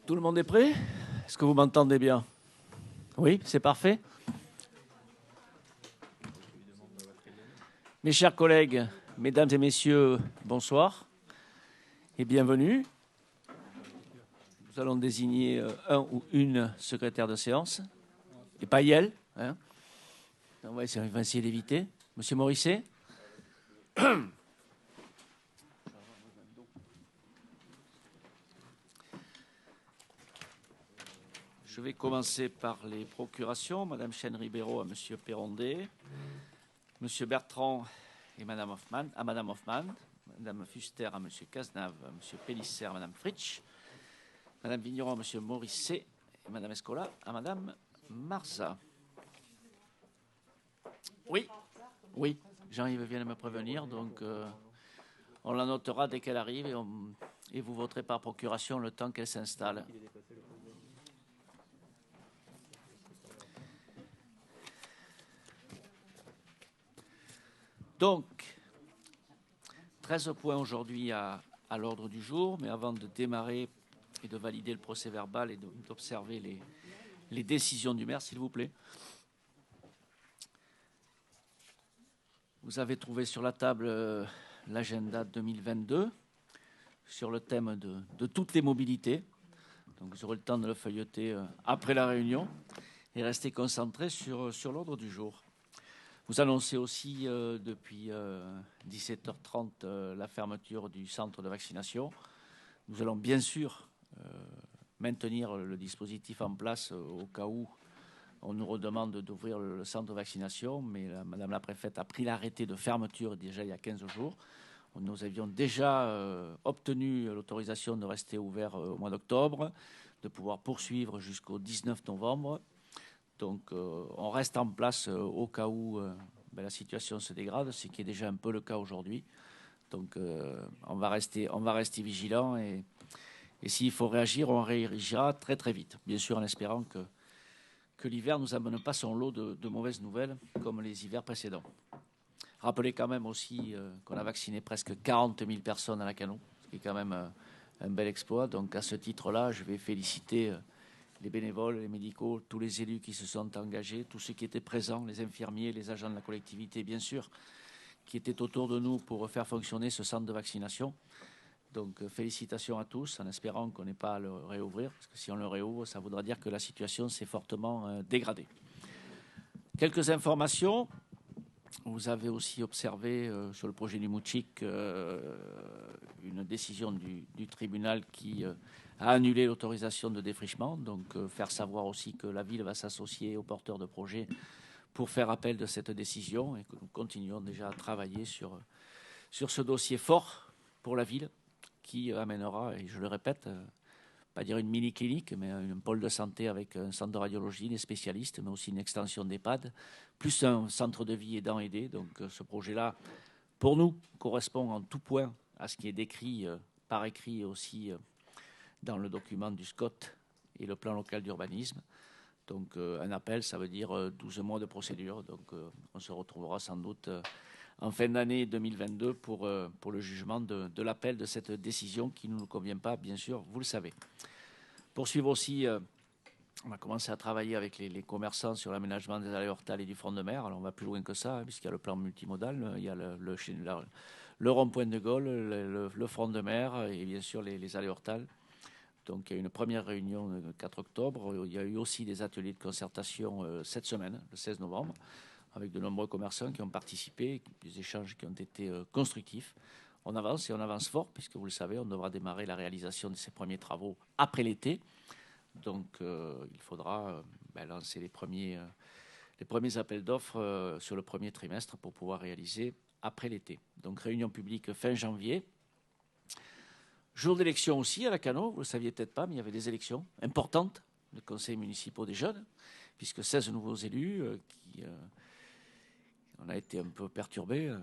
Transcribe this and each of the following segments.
Tout le monde est prêt? Est-ce que vous m'entendez bien? Oui, c'est parfait. Mes chers collègues, mesdames et messieurs, bonsoir et bienvenue. Nous allons désigner un ou une secrétaire de séance, et pas Yel. Hein. On va essayer d'éviter. Monsieur Morisset. Je vais commencer par les procurations. Madame Chêne-Ribéraud à Monsieur Perrondet, Monsieur Bertrand et Madame Hoffmann, à Madame Hoffmann, Madame Fuster à Monsieur Cazenave, à Monsieur Pélisser, à Madame Fritsch, Madame Vigneron à Monsieur Morisset et Madame Escola à Madame Marza. Oui, Jean-Yves vient de me prévenir, donc on la notera dès qu'elle arrive et vous voterez par procuration le temps qu'elle s'installe. Donc, 13 points aujourd'hui à l'ordre du jour, mais avant de démarrer et de valider le procès verbal et d'observer les décisions du maire, s'il vous plaît. Vous avez trouvé sur la table l'agenda 2022 sur le thème de toutes les mobilités. Donc vous aurez le temps de le feuilleter après la réunion et rester concentré sur l'ordre du jour. Vous annoncez aussi depuis 17h30 la fermeture du centre de vaccination. Nous allons bien sûr maintenir le dispositif en place au cas où on nous redemande d'ouvrir le centre de vaccination, mais Madame la préfète a pris l'arrêté de fermeture déjà il y a 15 jours. Nous avions déjà obtenu l'autorisation de rester ouvert au mois d'octobre, de pouvoir poursuivre jusqu'au 19 novembre. Donc on reste en place au cas où la situation se dégrade, ce qui est déjà un peu le cas aujourd'hui. Donc on va rester vigilant et s'il faut réagir, on réagira très très vite. Bien sûr en espérant que l'hiver ne nous amène pas son lot de mauvaises nouvelles comme les hivers précédents. Rappelez quand même aussi qu'on a vacciné presque 40 000 personnes à Lacanau, ce qui est quand même un bel exploit. Donc à ce titre-là, je vais féliciter les bénévoles, les médicaux, tous les élus qui se sont engagés, tous ceux qui étaient présents, les infirmiers, les agents de la collectivité, bien sûr, qui étaient autour de nous pour faire fonctionner ce centre de vaccination. Donc félicitations à tous, en espérant qu'on n'ait pas à le réouvrir, parce que si on le réouvre, ça voudra dire que la situation s'est fortement dégradée. Quelques informations. Vous avez aussi observé sur le projet du Moutchik une décision du tribunal qui a annulé l'autorisation de défrichement, donc faire savoir aussi que la ville va s'associer aux porteurs de projets pour faire appel de cette décision et que nous continuons déjà à travailler sur ce dossier fort pour la ville qui amènera, et je le répète, pas dire une mini-clinique, mais un pôle de santé avec un centre de radiologie, des spécialistes, mais aussi une extension d'EHPAD, plus un centre de vie aidant aidé. Donc ce projet-là, pour nous, correspond en tout point à ce qui est décrit par écrit aussi dans le document du SCOT et le plan local d'urbanisme. Donc un appel, ça veut dire 12 mois de procédure. Donc on se retrouvera sans doute en fin d'année 2022 pour le jugement de l'appel de cette décision qui ne nous convient pas, bien sûr, vous le savez. Poursuivre aussi, on a commencé à travailler avec les commerçants sur l'aménagement des allées Hortal et du front de mer. Alors on va plus loin que ça, puisqu'il y a le plan multimodal, il y a le rond-point de Gaulle, le front de mer et bien sûr les allées Hortal. Donc il y a une première réunion le 4 octobre. Il y a eu aussi des ateliers de concertation cette semaine, le 16 novembre, avec de nombreux commerçants qui ont participé, des échanges qui ont été constructifs. On avance et on avance fort, puisque vous le savez, on devra démarrer la réalisation de ces premiers travaux après l'été. Donc il faudra lancer les premiers appels d'offres sur le premier trimestre pour pouvoir réaliser après l'été. Donc réunion publique fin janvier. Jour d'élection aussi à Lacanau, vous ne le saviez peut-être pas, mais il y avait des élections importantes, le conseil municipal des jeunes, puisque 16 nouveaux élus on a été un peu perturbés.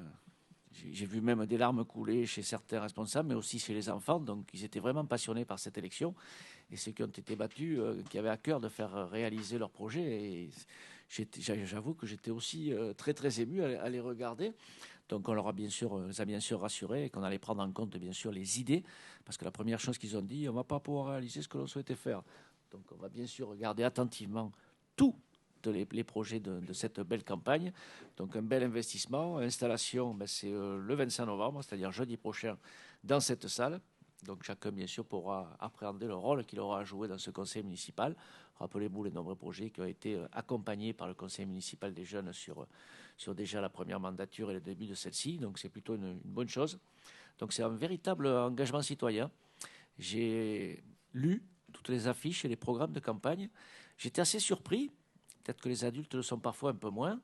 J'ai vu même des larmes couler chez certains responsables, mais aussi chez les enfants. Donc, ils étaient vraiment passionnés par cette élection. Et ceux qui ont été battus, qui avaient à cœur de faire réaliser leur projet. Et j'avoue que j'étais aussi très, très ému à les regarder. Donc on les a bien sûr rassurés qu'on allait prendre en compte bien sûr les idées, parce que la première chose qu'ils ont dit, on ne va pas pouvoir réaliser ce que l'on souhaitait faire. Donc on va bien sûr regarder attentivement tous les projets de cette belle campagne. Donc un bel investissement. Installation, c'est le 25 novembre, c'est-à-dire jeudi prochain, dans cette salle. Donc chacun, bien sûr, pourra appréhender le rôle qu'il aura à jouer dans ce conseil municipal. Rappelez-vous les nombreux projets qui ont été accompagnés par le conseil municipal des jeunes sur déjà la première mandature et le début de celle-ci. Donc c'est plutôt une bonne chose. Donc c'est un véritable engagement citoyen. J'ai lu toutes les affiches et les programmes de campagne. J'étais assez surpris, peut-être que les adultes le sont parfois un peu moins,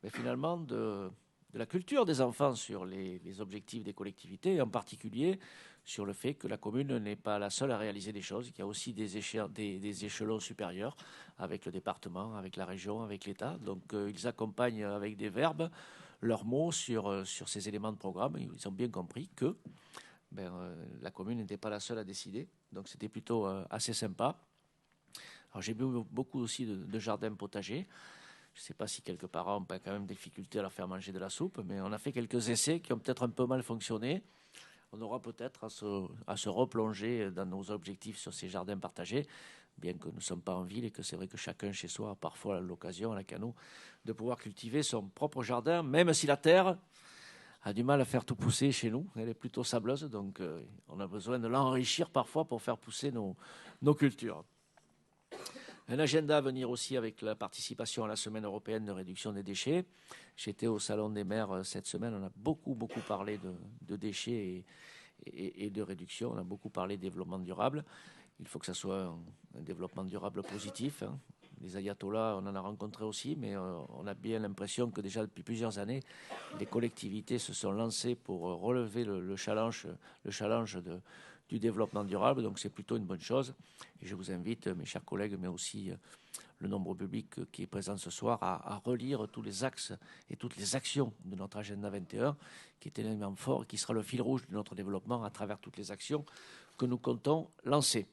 mais finalement de la culture des enfants sur les objectifs des collectivités, et en particulier sur le fait que la commune n'est pas la seule à réaliser des choses, qu'il y a aussi des échelons supérieurs avec le département, avec la région, avec l'État. Donc ils accompagnent avec des verbes leurs mots sur ces éléments de programme. Ils ont bien compris que la commune n'était pas la seule à décider. Donc c'était plutôt assez sympa. Alors j'ai vu beaucoup aussi de jardins potagers. Je ne sais pas si quelques parents ont quand même des difficultés à leur faire manger de la soupe, mais on a fait quelques essais qui ont peut-être un peu mal fonctionné. On aura peut-être à se replonger dans nos objectifs sur ces jardins partagés, bien que nous ne sommes pas en ville et que c'est vrai que chacun chez soi a parfois l'occasion, à la Cano, de pouvoir cultiver son propre jardin, même si la terre a du mal à faire tout pousser chez nous. Elle est plutôt sableuse, donc on a besoin de l'enrichir parfois pour faire pousser nos cultures. Un agenda à venir aussi avec la participation à la semaine européenne de réduction des déchets. J'étais au Salon des maires cette semaine. On a beaucoup parlé de déchets et de réduction. On a beaucoup parlé de développement durable. Il faut que ça soit un développement durable positif. Les ayatollahs, on en a rencontré aussi, mais on a bien l'impression que déjà depuis plusieurs années, les collectivités se sont lancées pour relever le challenge du développement durable, donc c'est plutôt une bonne chose. Et je vous invite, mes chers collègues, mais aussi le nombre public qui est présent ce soir, à relire tous les axes et toutes les actions de notre agenda 21, qui est un élément fort et qui sera le fil rouge de notre développement à travers toutes les actions que nous comptons lancer.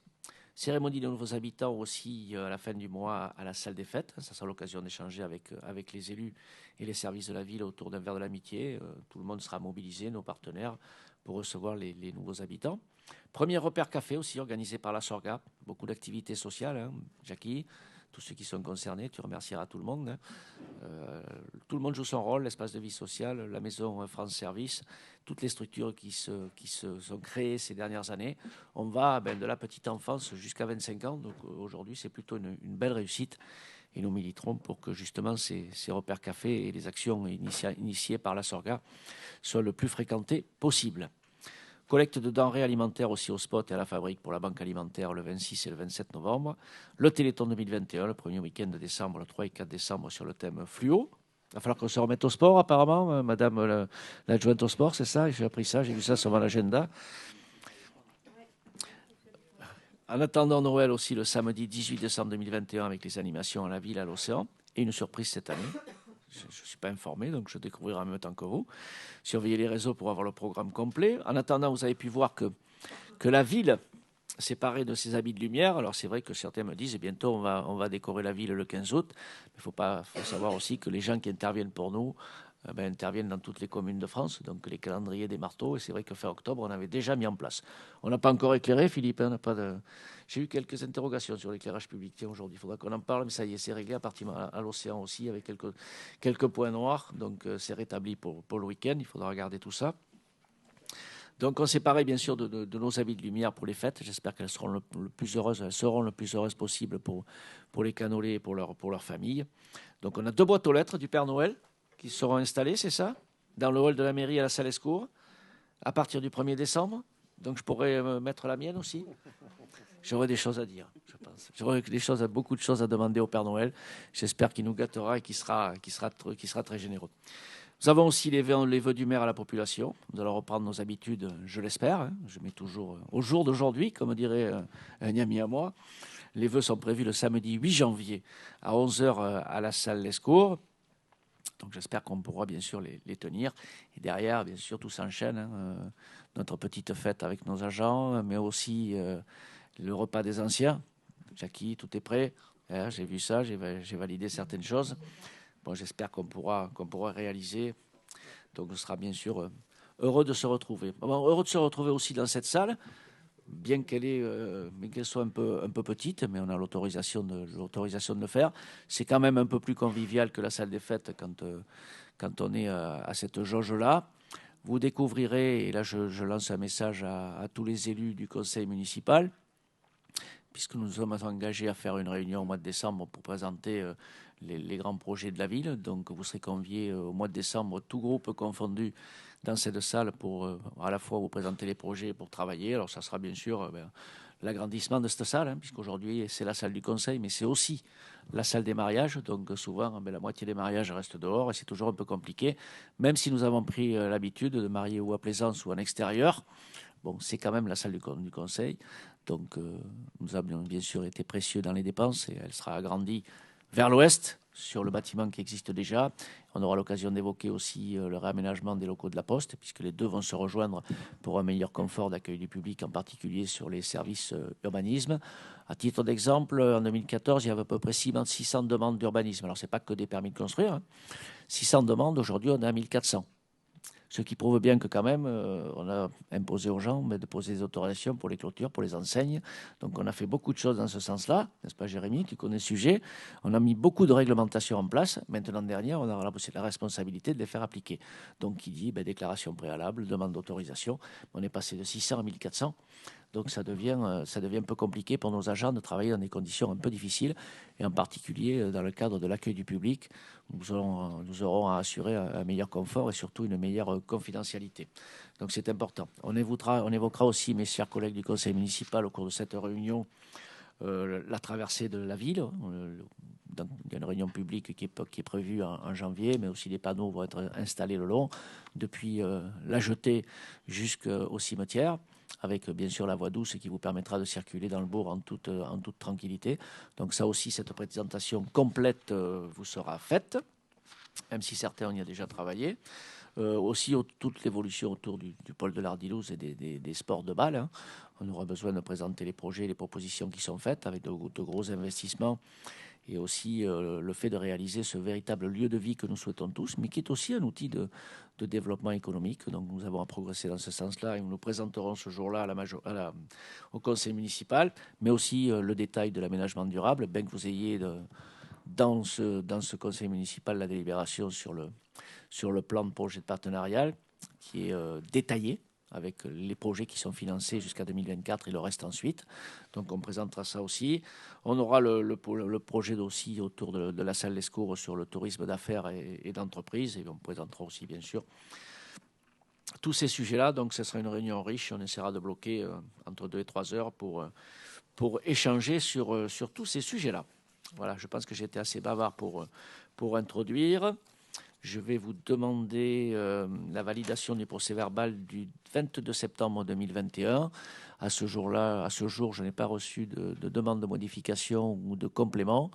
Cérémonie de nouveaux habitants aussi à la fin du mois à la salle des fêtes. Ça sera l'occasion d'échanger avec les élus et les services de la ville autour d'un verre de l'amitié. Tout le monde sera mobilisé, nos partenaires, pour recevoir les nouveaux habitants. Premier repère café aussi organisé par la Sorga. Beaucoup d'activités sociales, Jackie, tous ceux qui sont concernés, tu remercieras tout le monde. Tout le monde joue son rôle, l'espace de vie sociale, la maison France Service, toutes les structures qui se sont créées ces dernières années. On va de la petite enfance jusqu'à 25 ans. Donc aujourd'hui, c'est plutôt une belle réussite. Et nous militerons pour que justement ces repères café et les actions initiées par la Sorga soient le plus fréquentées possible. Collecte de denrées alimentaires aussi au spot et à la fabrique pour la banque alimentaire le 26 et le 27 novembre. Le Téléthon 2021, le premier week-end de décembre, le 3 et 4 décembre sur le thème fluo. Il va falloir qu'on se remette au sport apparemment, madame l'adjointe au sport, c'est ça? J'ai appris ça, j'ai vu ça sur mon agenda. En attendant Noël aussi le samedi 18 décembre 2021 avec les animations à la ville, à l'océan. Et une surprise cette année. Je ne suis pas informé, donc je découvrirai en même temps que vous. Surveillez les réseaux pour avoir le programme complet. En attendant, vous avez pu voir que la ville s'est parée de ses habits de lumière. Alors c'est vrai que certains me disent, bientôt on va décorer la ville le 15 août. Il faut savoir aussi que les gens qui interviennent pour nous interviennent dans toutes les communes de France, donc les calendriers des marteaux. Et c'est vrai que fin octobre, on avait déjà mis en place. On n'a pas encore éclairé, Philippe. J'ai eu quelques interrogations sur l'éclairage public. Tiens, aujourd'hui, il faudra qu'on en parle, mais ça y est, c'est réglé à l'océan aussi, avec quelques points noirs. Donc c'est rétabli pour le week-end. Il faudra regarder tout ça. Donc on s'est paré bien sûr de nos habits de lumière pour les fêtes. J'espère qu'elles seront le plus heureuses. Elles seront le plus heureuses possible pour les canolés et pour leur famille. Donc on a 2 boîtes aux lettres du Père Noël qui seront installées, c'est ça, dans le hall de la mairie à la salle Escour, à partir du 1er décembre. Donc je pourrais mettre la mienne aussi. J'aurais des choses à dire, je pense. J'aurais beaucoup de choses à demander au Père Noël. J'espère qu'il nous gâtera et qu'il sera très généreux. Nous avons aussi les vœux du maire à la population. Nous allons reprendre nos habitudes, je l'espère. Je mets toujours au jour d'aujourd'hui, comme dirait un ami à moi. Les vœux sont prévus le samedi 8 janvier à 11h à la salle Lescourt. Donc j'espère qu'on pourra bien sûr les tenir. Et derrière, bien sûr, tout s'enchaîne. Notre petite fête avec nos agents, mais aussi le repas des anciens. Jackie, tout est prêt. J'ai vu ça, j'ai validé certaines choses. Bon, j'espère qu'on pourra réaliser. Donc, on sera bien sûr heureux de se retrouver. Bon, heureux de se retrouver aussi dans cette salle, bien qu'elle soit un peu petite, mais on a l'autorisation de le faire. C'est quand même un peu plus convivial que la salle des fêtes quand on est à cette jauge-là. Vous découvrirez, et là je lance un message à tous les élus du conseil municipal, puisque nous nous sommes engagés à faire une réunion au mois de décembre pour présenter les grands projets de la ville. Donc vous serez conviés au mois de décembre, tout groupe confondu, dans cette salle pour à la fois vous présenter les projets et pour travailler. Alors ça sera bien sûr l'agrandissement de cette salle, puisqu'aujourd'hui c'est la salle du conseil, mais c'est aussi la salle des mariages. Donc souvent la moitié des mariages restent dehors et c'est toujours un peu compliqué, même si nous avons pris l'habitude de marier ou à Plaisance ou en extérieur. Bon, c'est quand même la salle du conseil. Donc, nous avons bien sûr été précieux dans les dépenses et elle sera agrandie vers l'ouest sur le bâtiment qui existe déjà. On aura l'occasion d'évoquer aussi le réaménagement des locaux de la Poste, puisque les deux vont se rejoindre pour un meilleur confort d'accueil du public, en particulier sur les services urbanisme. À titre d'exemple, en 2014, il y avait à peu près 600 demandes d'urbanisme. Alors, ce n'est pas que des permis de construire. 600 demandes, aujourd'hui, on est à 1400. Ce qui prouve bien que quand même, on a imposé aux gens de poser des autorisations pour les clôtures, pour les enseignes. Donc on a fait beaucoup de choses dans ce sens-là, n'est-ce pas Jérémy, tu connais le sujet. On a mis beaucoup de réglementations en place. Maintenant, derrière, on aura la responsabilité de les faire appliquer. Donc qui dit déclaration préalable, demande d'autorisation. On est passé de 600 à 1400. Donc ça devient un peu compliqué pour nos agents de travailler dans des conditions un peu difficiles, et en particulier dans le cadre de l'accueil du public. Nous aurons à assurer un meilleur confort et surtout une meilleure confidentialité. Donc c'est important. On évoquera aussi, mes chers collègues du conseil municipal, au cours de cette réunion, la traversée de la ville. Il y a une réunion publique qui est prévue en janvier, mais aussi des panneaux vont être installés le long, depuis la jetée jusqu'au cimetière, avec bien sûr la voie douce qui vous permettra de circuler dans le bourg en toute tranquillité. Donc ça aussi, cette présentation complète vous sera faite, même si certains ont y a déjà travaillé. Aussi toute l'évolution autour du pôle de l'Ardilouse et des sports de balle. On aura besoin de présenter les projets et les propositions qui sont faites avec de gros investissements, et aussi le fait de réaliser ce véritable lieu de vie que nous souhaitons tous, mais qui est aussi un outil de développement économique. Donc nous avons à progresser dans ce sens-là, et nous nous présenterons ce jour-là au conseil municipal, mais aussi le détail de l'aménagement durable, bien que vous ayez dans ce conseil municipal la délibération sur le plan de projet de partenariat qui est détaillé, avec les projets qui sont financés jusqu'à 2024 et le reste ensuite. Donc on présentera ça aussi. On aura le projet aussi autour de la salle Lescours sur le tourisme d'affaires et d'entreprise, et on présentera aussi bien sûr tous ces sujets-là. Donc ce sera une réunion riche. On essaiera de bloquer entre 2 et 3 heures pour échanger sur tous ces sujets-là. Voilà, je pense que j'ai été assez bavard pour introduire. Je vais vous demander la validation du procès-verbal du 22 septembre 2021. À ce jour, je n'ai pas reçu de demande de modification ou de complément.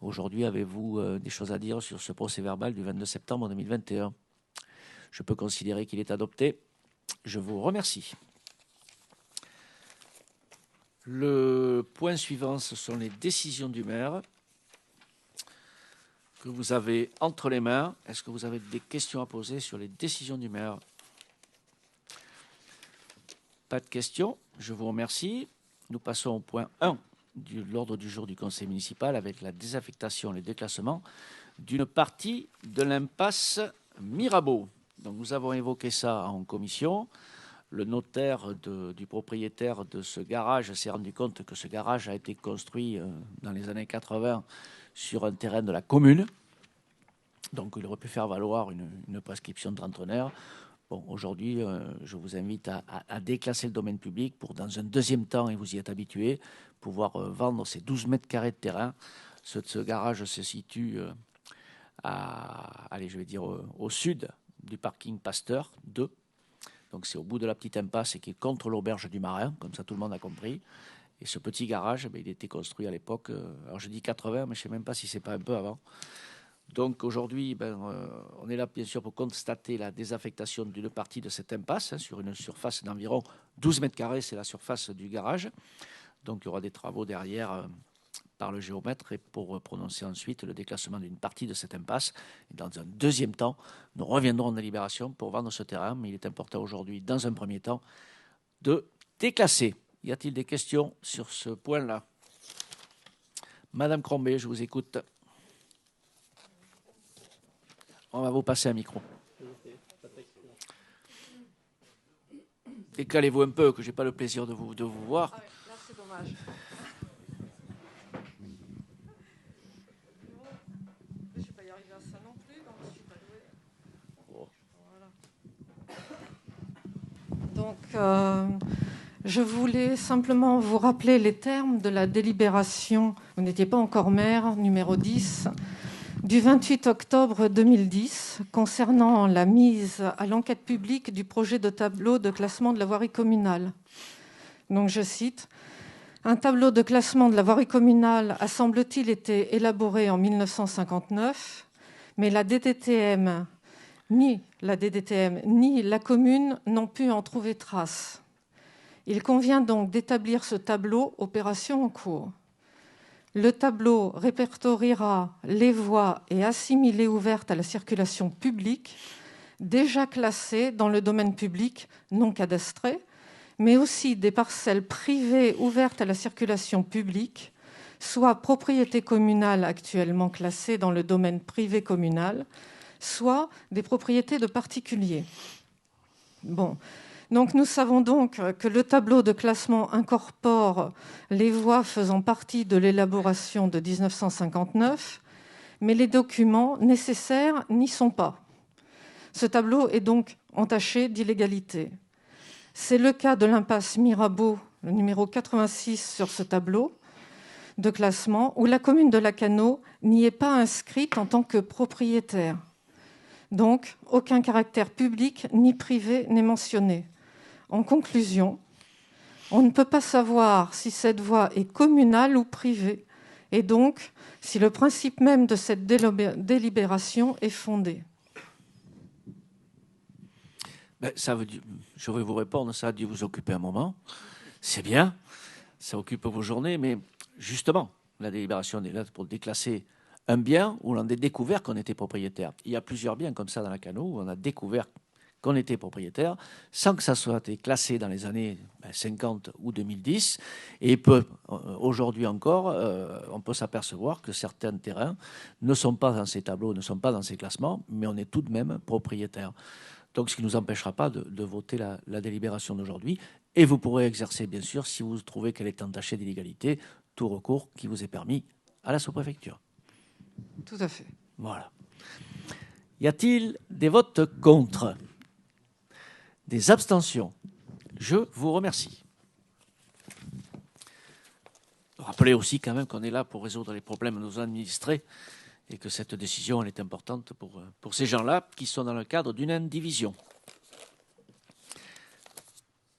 Aujourd'hui, avez-vous des choses à dire sur ce procès-verbal du 22 septembre 2021 ? Je peux considérer qu'il est adopté. Je vous remercie. Le point suivant, ce sont les décisions du maire que vous avez entre les mains. Est-ce que vous avez des questions à poser sur les décisions du maire ? Pas de questions. Je vous remercie. Nous passons au point 1 de l'ordre du jour du conseil municipal, avec la désaffectation et le déclassement d'une partie de l'impasse Mirabeau. Donc nous avons évoqué ça en commission. Le notaire du propriétaire de ce garage s'est rendu compte que ce garage a été construit dans les années 80 sur un terrain de la commune. Donc il aurait pu faire valoir une prescription de 30 heures. Bon, aujourd'hui, je vous invite à déclasser le domaine public pour, dans un deuxième temps, et vous y êtes habitué, pouvoir vendre ces 12 mètres carrés de terrain. Ce garage se situe au sud du parking Pasteur 2. Donc c'est au bout de la petite impasse et qui est contre l'auberge du Marin, comme ça tout le monde a compris. Et ce petit garage, il était construit à l'époque, alors je dis 80, mais je ne sais même pas si c'est pas un peu avant. Donc aujourd'hui, on est là bien sûr pour constater la désaffectation d'une partie de cette impasse, sur une surface d'environ 12 mètres carrés, c'est la surface du garage. Donc il y aura des travaux derrière par le géomètre et pour prononcer ensuite le déclassement d'une partie de cette impasse. Et dans un deuxième temps, nous reviendrons en délibération pour vendre ce terrain, mais il est important aujourd'hui, dans un premier temps, de déclasser. Y a-t-il des questions sur ce point-là? Madame Crombé, je vous écoute. On va vous passer un micro. Décalez-vous un peu, que je n'ai pas le plaisir de vous voir. Ah oui, là, c'est dommage. Je ne vais pas y arriver à ça non plus, donc je ne suis pas douée. Voilà. Donc, je voulais simplement vous rappeler les termes de la délibération, vous n'étiez pas encore maire, numéro 10, du 28 octobre 2010, concernant la mise à l'enquête publique du projet de tableau de classement de la voirie communale. Donc, je cite, « Un tableau de classement de la voirie communale a, semble-t-il, été élaboré en 1959, mais la DDTM, ni la commune n'ont pu en trouver trace. Il convient donc d'établir ce tableau, opération en cours. Le tableau répertoriera les voies et assimilées ouvertes à la circulation publique, déjà classées dans le domaine public non cadastré, mais aussi des parcelles privées ouvertes à la circulation publique, soit propriété communale actuellement classées dans le domaine privé communal, soit des propriétés de particuliers. » Bon. Donc, nous savons donc que le tableau de classement incorpore les voies faisant partie de l'élaboration de 1959, mais les documents nécessaires n'y sont pas. Ce tableau est donc entaché d'illégalité. C'est le cas de l'impasse Mirabeau, le numéro 86 sur ce tableau de classement, où la commune de Lacanau n'y est pas inscrite en tant que propriétaire. Donc, aucun caractère public ni privé n'est mentionné. En conclusion, on ne peut pas savoir si cette voie est communale ou privée, et donc si le principe même de cette délibération est fondé. Ben, ça veut dire, je vais vous répondre, ça a dû vous occuper un moment. C'est bien, ça occupe vos journées, mais justement, la délibération est là pour déclasser un bien où l'on a découvert qu'on était propriétaire. Il y a plusieurs biens comme ça dans Lacanau où on a découvert qu'on était propriétaire, sans que ça soit été classé dans les années 50 ou 2010. Et aujourd'hui encore, on peut s'apercevoir que certains terrains ne sont pas dans ces tableaux, ne sont pas dans ces classements, mais on est tout de même propriétaire. Donc, ce qui ne nous empêchera pas de voter la délibération d'aujourd'hui. Et vous pourrez exercer, bien sûr, si vous trouvez qu'elle est entachée d'illégalité, tout recours qui vous est permis à la sous-préfecture. Tout à fait. Voilà. Y a-t-il des votes contre ? Des abstentions? Je vous remercie. Rappelez aussi quand même qu'on est là pour résoudre les problèmes de nos administrés et que cette décision elle est importante pour ces gens-là qui sont dans le cadre d'une indivision.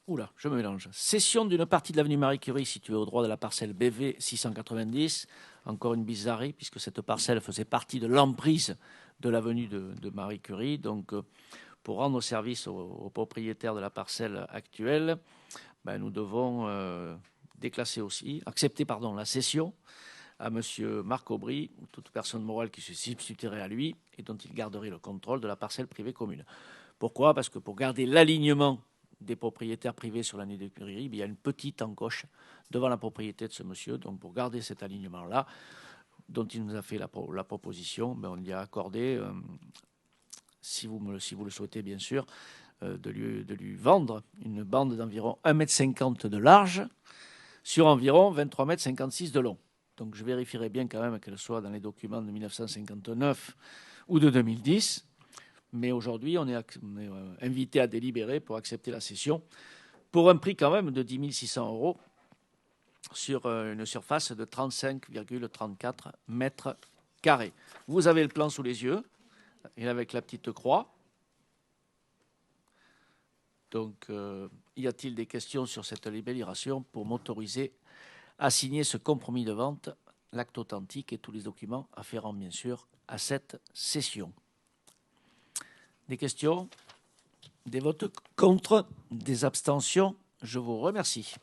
Oula, je me mélange. Cession d'une partie de l'avenue Marie Curie située au droit de la parcelle BV 690. Encore une bizarrerie puisque cette parcelle faisait partie de l'emprise de l'avenue de Marie Curie. Donc, pour rendre service aux propriétaires de la parcelle actuelle, nous devons déclasser aussi, accepter la cession à M. Marc Aubry, ou toute personne morale qui se substituerait à lui et dont il garderait le contrôle de la parcelle privée commune. Pourquoi ? Parce que pour garder l'alignement des propriétaires privés sur l'année de Curie, il y a une petite encoche devant la propriété de ce monsieur. Donc pour garder cet alignement-là, dont il nous a fait la proposition, on lui a accordé... si vous le souhaitez bien sûr, de lui vendre une bande d'environ 1,50 m de large sur environ 23,56 m de long. Donc je vérifierai bien quand même qu'elle soit dans les documents de 1959 ou de 2010. Mais aujourd'hui, on est invité à délibérer pour accepter la cession pour un prix quand même de 10 600 € sur une surface de 35,34 mètres carrés. Vous avez le plan sous les yeux. Et avec la petite croix. Donc, y a-t-il des questions sur cette libération pour m'autoriser à signer ce compromis de vente, l'acte authentique et tous les documents afférents, bien sûr, à cette cession? Des questions? Des votes contre? Des abstentions? Je vous remercie.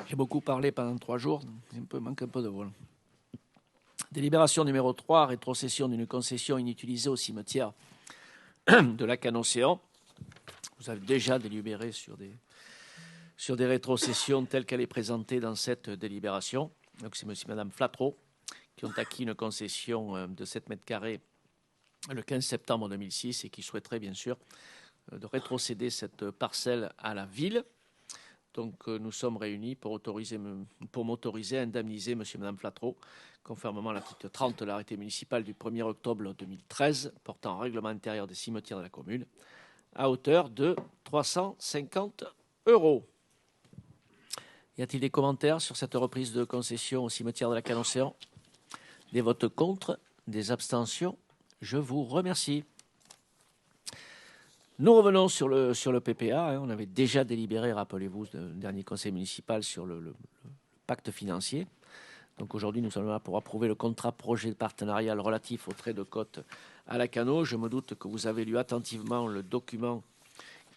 J'ai beaucoup parlé pendant 3 jours, manque un peu de vol. Délibération numéro 3, rétrocession d'une concession inutilisée au cimetière de Lacan-Océan. Vous avez déjà délibéré sur des rétrocessions telles qu'elle est présentée dans cette délibération. Donc c'est monsieur et madame Flatreau qui ont acquis une concession de 7 mètres carrés le 15 septembre 2006 et qui souhaiteraient bien sûr de rétrocéder cette parcelle à la ville. Donc nous sommes réunis pour m'autoriser à indemniser monsieur et madame Flatreau, conformément à l'article 30 de l'arrêté municipal du 1er octobre 2013 portant règlement intérieur des cimetières de la commune, à hauteur de 350 €. Y a-t-il des commentaires sur cette reprise de concession au cimetière de Lacan-Océan? Des votes contre, des abstentions? Je vous remercie. Nous revenons sur le PPA. On avait déjà délibéré, rappelez-vous, le dernier conseil municipal sur le pacte financier. Donc aujourd'hui, nous sommes là pour approuver le contrat projet partenarial relatif aux traits de côte à Lacanau. Je me doute que vous avez lu attentivement le document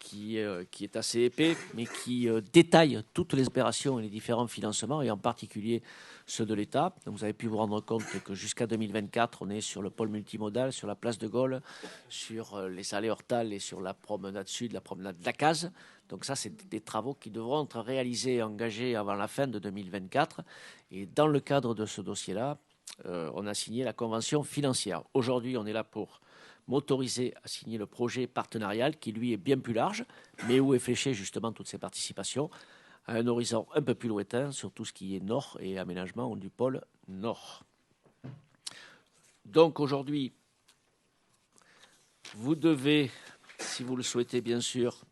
qui est assez épais, mais qui détaille toutes les opérations et les différents financements, et en particulier ceux de l'État. Donc vous avez pu vous rendre compte que jusqu'à 2024, on est sur le pôle multimodal, sur la place de Gaulle, sur les allées Hortal et sur la promenade sud, la promenade de la Case. Donc ça, c'est des travaux qui devront être réalisés et engagés avant la fin de 2024. Et dans le cadre de ce dossier-là, on a signé la convention financière. Aujourd'hui, on est là pour m'autoriser à signer le projet partenarial qui, lui, est bien plus large, mais où est fléché justement toutes ces participations à un horizon un peu plus lointain sur tout ce qui est nord et aménagement du pôle nord. Donc aujourd'hui, vous devez, si vous le souhaitez bien sûr,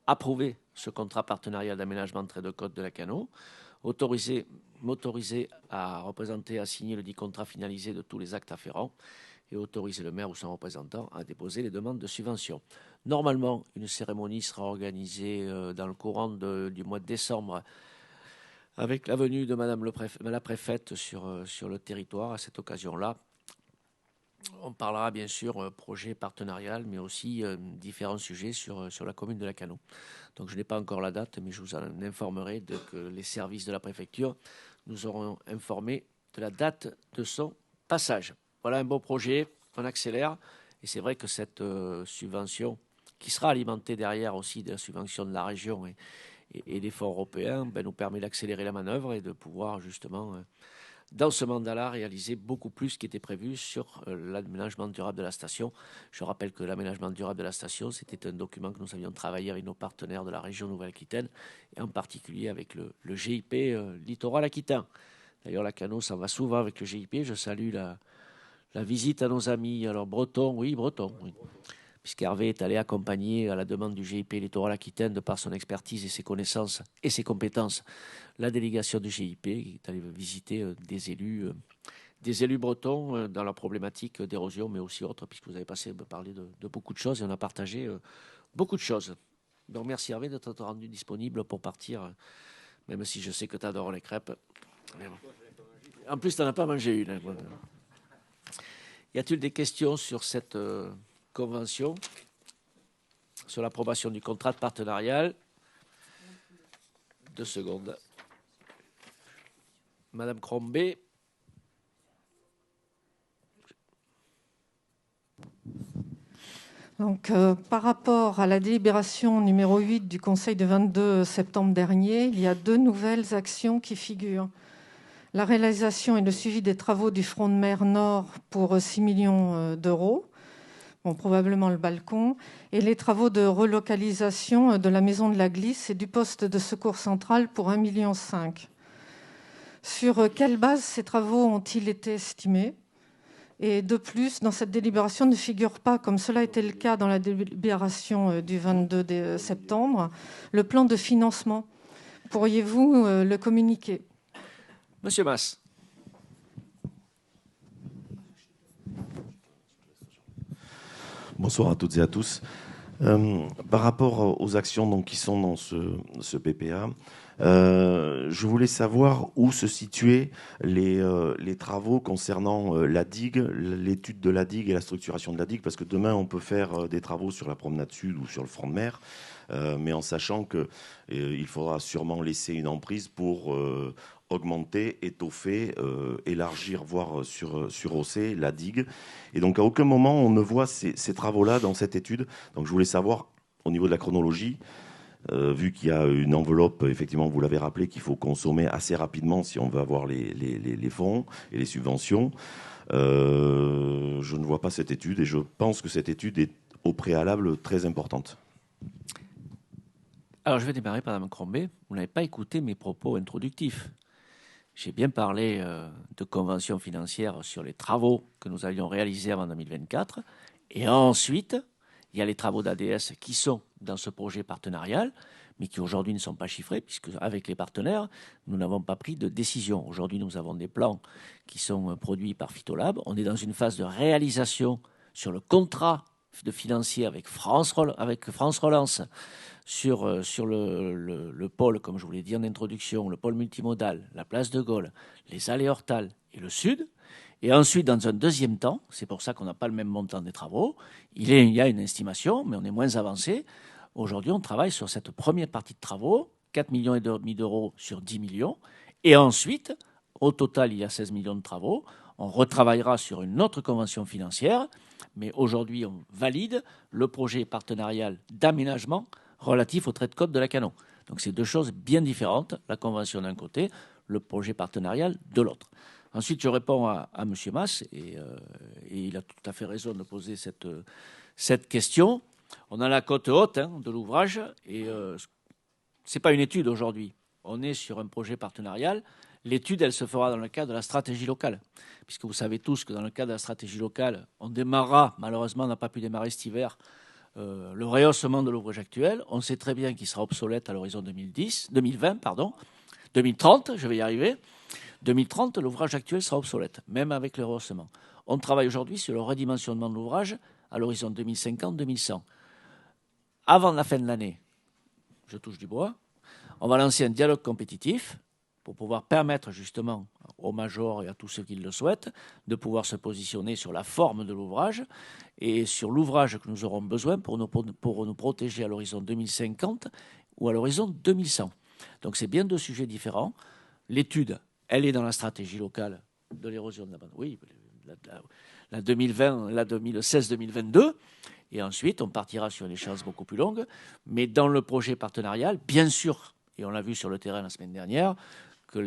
approuver ce contrat partenarial d'aménagement de trait de côte de Lacanau, m'autoriser à représenter, à signer le dit contrat finalisé de tous les actes afférents, et autoriser le maire ou son représentant à déposer les demandes de subvention. Normalement, une cérémonie sera organisée dans le courant du mois de décembre avec la venue de madame la préfète sur le territoire. À cette occasion-là, on parlera bien sûr projet partenarial, mais aussi différents sujets sur la commune de Lacanau. Donc je n'ai pas encore la date, mais je vous en informerai dès que les services de la préfecture nous auront informé de la date de son passage. Voilà un beau projet, on accélère, et c'est vrai que cette subvention, qui sera alimentée derrière aussi de la subvention de la région et des fonds européens, nous permet d'accélérer la manœuvre et de pouvoir justement, dans ce mandat-là, réaliser beaucoup plus qui était prévu sur l'aménagement durable de la station. Je rappelle que l'aménagement durable de la station, c'était un document que nous avions travaillé avec nos partenaires de la région Nouvelle-Aquitaine, et en particulier avec le GIP Littoral Aquitain. D'ailleurs, Lacanau s'en va souvent avec le GIP. Je salue la visite à nos amis, alors bretons, oui, puisqu'Hervé est allé accompagner à la demande du GIP Littoral Aquitaine, de par son expertise et ses connaissances et ses compétences, la délégation du GIP qui est allée visiter des élus bretons dans la problématique d'érosion, mais aussi autres, puisque vous avez parlé de beaucoup de choses et on a partagé beaucoup de choses. Donc merci Hervé de t'être rendu disponible pour partir, même si je sais que tu adores les crêpes. Mais bon. En plus, tu n'en as pas mangé une. Y a-t-il des questions sur cette convention, sur l'approbation du contrat de partenarial? 2 secondes. Madame Crombé. Donc, par rapport à la délibération numéro 8 du Conseil de 22 septembre dernier, il y a 2 nouvelles actions qui figurent. La réalisation et le suivi des travaux du front de mer nord pour 6 millions d'euros, probablement le balcon, et les travaux de relocalisation de la maison de la Glisse et du poste de secours central pour 1,5 million. Sur quelle base ces travaux ont-ils été estimés? Et de plus, dans cette délibération ne figure pas, comme cela était le cas dans la délibération du 22 septembre, le plan de financement. Pourriez-vous le communiquer? Monsieur Mas. Bonsoir à toutes et à tous. Par rapport aux actions donc, qui sont dans ce PPA, je voulais savoir où se situaient les travaux concernant la digue, l'étude de la digue et la structuration de la digue, parce que demain on peut faire des travaux sur la promenade sud ou sur le front de mer, mais en sachant qu'il faudra sûrement laisser une emprise pour augmenter, étoffer, élargir, voire surhausser la digue. Et donc à aucun moment on ne voit ces travaux-là dans cette étude. Donc je voulais savoir au niveau de la chronologie, vu qu'il y a une enveloppe, effectivement, vous l'avez rappelé, qu'il faut consommer assez rapidement si on veut avoir les fonds et les subventions. Je ne vois pas cette étude et je pense que cette étude est au préalable très importante. Alors, je vais démarrer par Mme Crombé. Vous n'avez pas écouté mes propos introductifs. J'ai bien parlé de conventions financières sur les travaux que nous allions réaliser avant 2024. Et ensuite, il y a les travaux d'ADS qui sont dans ce projet partenarial, mais qui aujourd'hui ne sont pas chiffrés, puisque avec les partenaires, nous n'avons pas pris de décision. Aujourd'hui, nous avons des plans qui sont produits par Phytolab. On est dans une phase de réalisation sur le contrat de financier avec France Relance sur le pôle, comme je vous l'ai dit en introduction, le pôle multimodal, la place de Gaulle, les allées Hortal et le sud. Et ensuite, dans un deuxième temps, c'est pour ça qu'on n'a pas le même montant des travaux, il y a une estimation, mais on est moins avancé. Aujourd'hui, on travaille sur cette première partie de travaux, 4,5 millions d'euros sur 10 millions. Et ensuite, au total, il y a 16 millions de travaux. On retravaillera sur une autre convention financière, mais aujourd'hui, on valide le projet partenarial d'aménagement relatif au trait de côte de la Cano. Donc, c'est deux choses bien différentes, la convention d'un côté, le projet partenarial de l'autre. Ensuite, je réponds à M. Mas, et il a tout à fait raison de poser cette question. On a la cote haute de l'ouvrage, et ce n'est pas une étude aujourd'hui. On est sur un projet partenarial. L'étude, elle se fera dans le cadre de la stratégie locale, puisque vous savez tous que dans le cadre de la stratégie locale, on démarrera, malheureusement, on n'a pas pu démarrer cet hiver, le rehaussement de l'ouvrage actuel. On sait très bien qu'il sera obsolète à l'horizon 2030, je vais y arriver. 2030, l'ouvrage actuel sera obsolète, même avec le rehaussement. On travaille aujourd'hui sur le redimensionnement de l'ouvrage à l'horizon 2050-2100. Avant la fin de l'année, je touche du bois, on va lancer un dialogue compétitif pour pouvoir permettre justement aux majors et à tous ceux qui le souhaitent de pouvoir se positionner sur la forme de l'ouvrage et sur l'ouvrage que nous aurons besoin pour nous protéger à l'horizon 2050 ou à l'horizon 2100. Donc c'est bien deux sujets différents. L'étude, elle est dans la stratégie locale de l'érosion de la bande. Oui, la 2020, la 2016-2022. Et ensuite, on partira sur une échéance beaucoup plus longue. Mais dans le projet partenarial, bien sûr, et on l'a vu sur le terrain la semaine dernière, que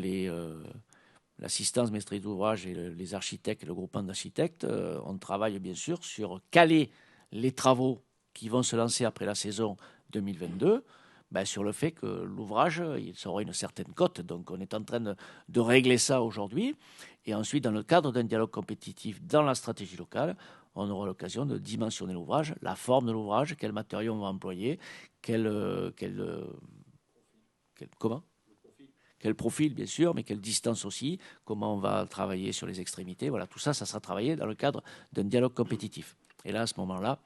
l'assistance maîtrise d'ouvrage et les architectes et le groupement d'architectes, on travaille bien sûr sur caler les travaux qui vont se lancer après la saison 2022, sur le fait que l'ouvrage, il aura une certaine cote. Donc on est en train de régler ça aujourd'hui. Et ensuite, dans le cadre d'un dialogue compétitif dans la stratégie locale, on aura l'occasion de dimensionner l'ouvrage, la forme de l'ouvrage, quels matériaux on va employer, quel profil, bien sûr, mais quelle distance aussi, comment on va travailler sur les extrémités. Voilà, tout ça, ça sera travaillé dans le cadre d'un dialogue compétitif. Et là, à ce moment-là,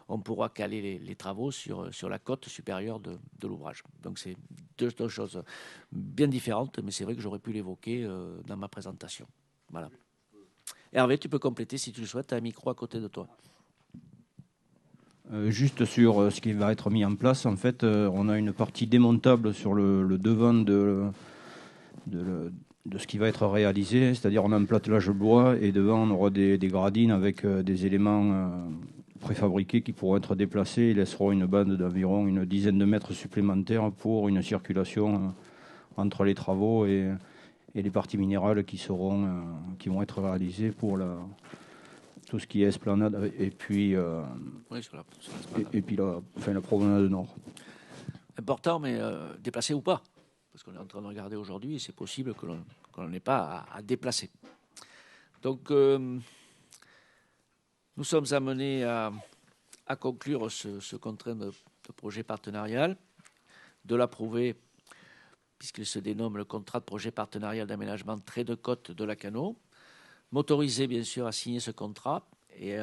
on pourra caler les travaux sur la cote supérieure de l'ouvrage. Donc, c'est deux choses bien différentes, mais c'est vrai que j'aurais pu l'évoquer dans ma présentation. Voilà. Hervé, tu peux compléter si tu le souhaites, tu as un micro à côté de toi. Juste sur ce qui va être mis en place, en fait, on a une partie démontable sur le devant de ce qui va être réalisé, c'est-à-dire on a un platelage bois et devant on aura des gradines avec des éléments préfabriqués qui pourront être déplacés et laisseront une bande d'environ une dizaine de mètres supplémentaires pour une circulation entre les travaux et les parties minérales qui vont être réalisées pour tout ce qui est esplanade et puis oui, et puis la promenade nord. Important, mais déplacé ou pas, parce qu'on est en train de regarder aujourd'hui et c'est possible que l'on n'ait pas à déplacer. Donc nous sommes amenés à conclure ce contrat de projet partenarial, de l'approuver puisqu'il se dénomme le contrat de projet partenarial d'aménagement trait de côte de la Cano, m'autoriser bien sûr à signer ce contrat et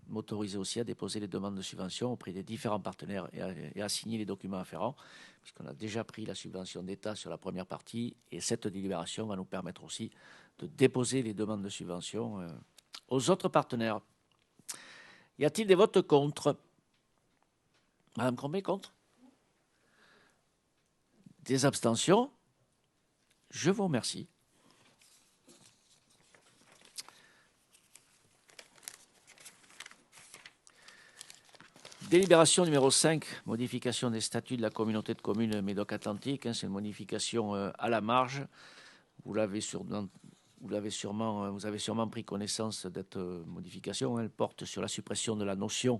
m'autoriser aussi à déposer les demandes de subvention auprès des différents partenaires et à signer les documents afférents, puisqu'on a déjà pris la subvention d'État sur la première partie, et cette délibération va nous permettre aussi de déposer les demandes de subvention aux autres partenaires. Y a-t-il des votes contre? Madame Crombé, contre? Des abstentions? Je vous remercie. Délibération numéro 5, modification des statuts de la communauté de communes Médoc-Atlantique. C'est une modification à la marge. Vous avez sûrement pris connaissance de cette modification. Elle porte sur la suppression de la notion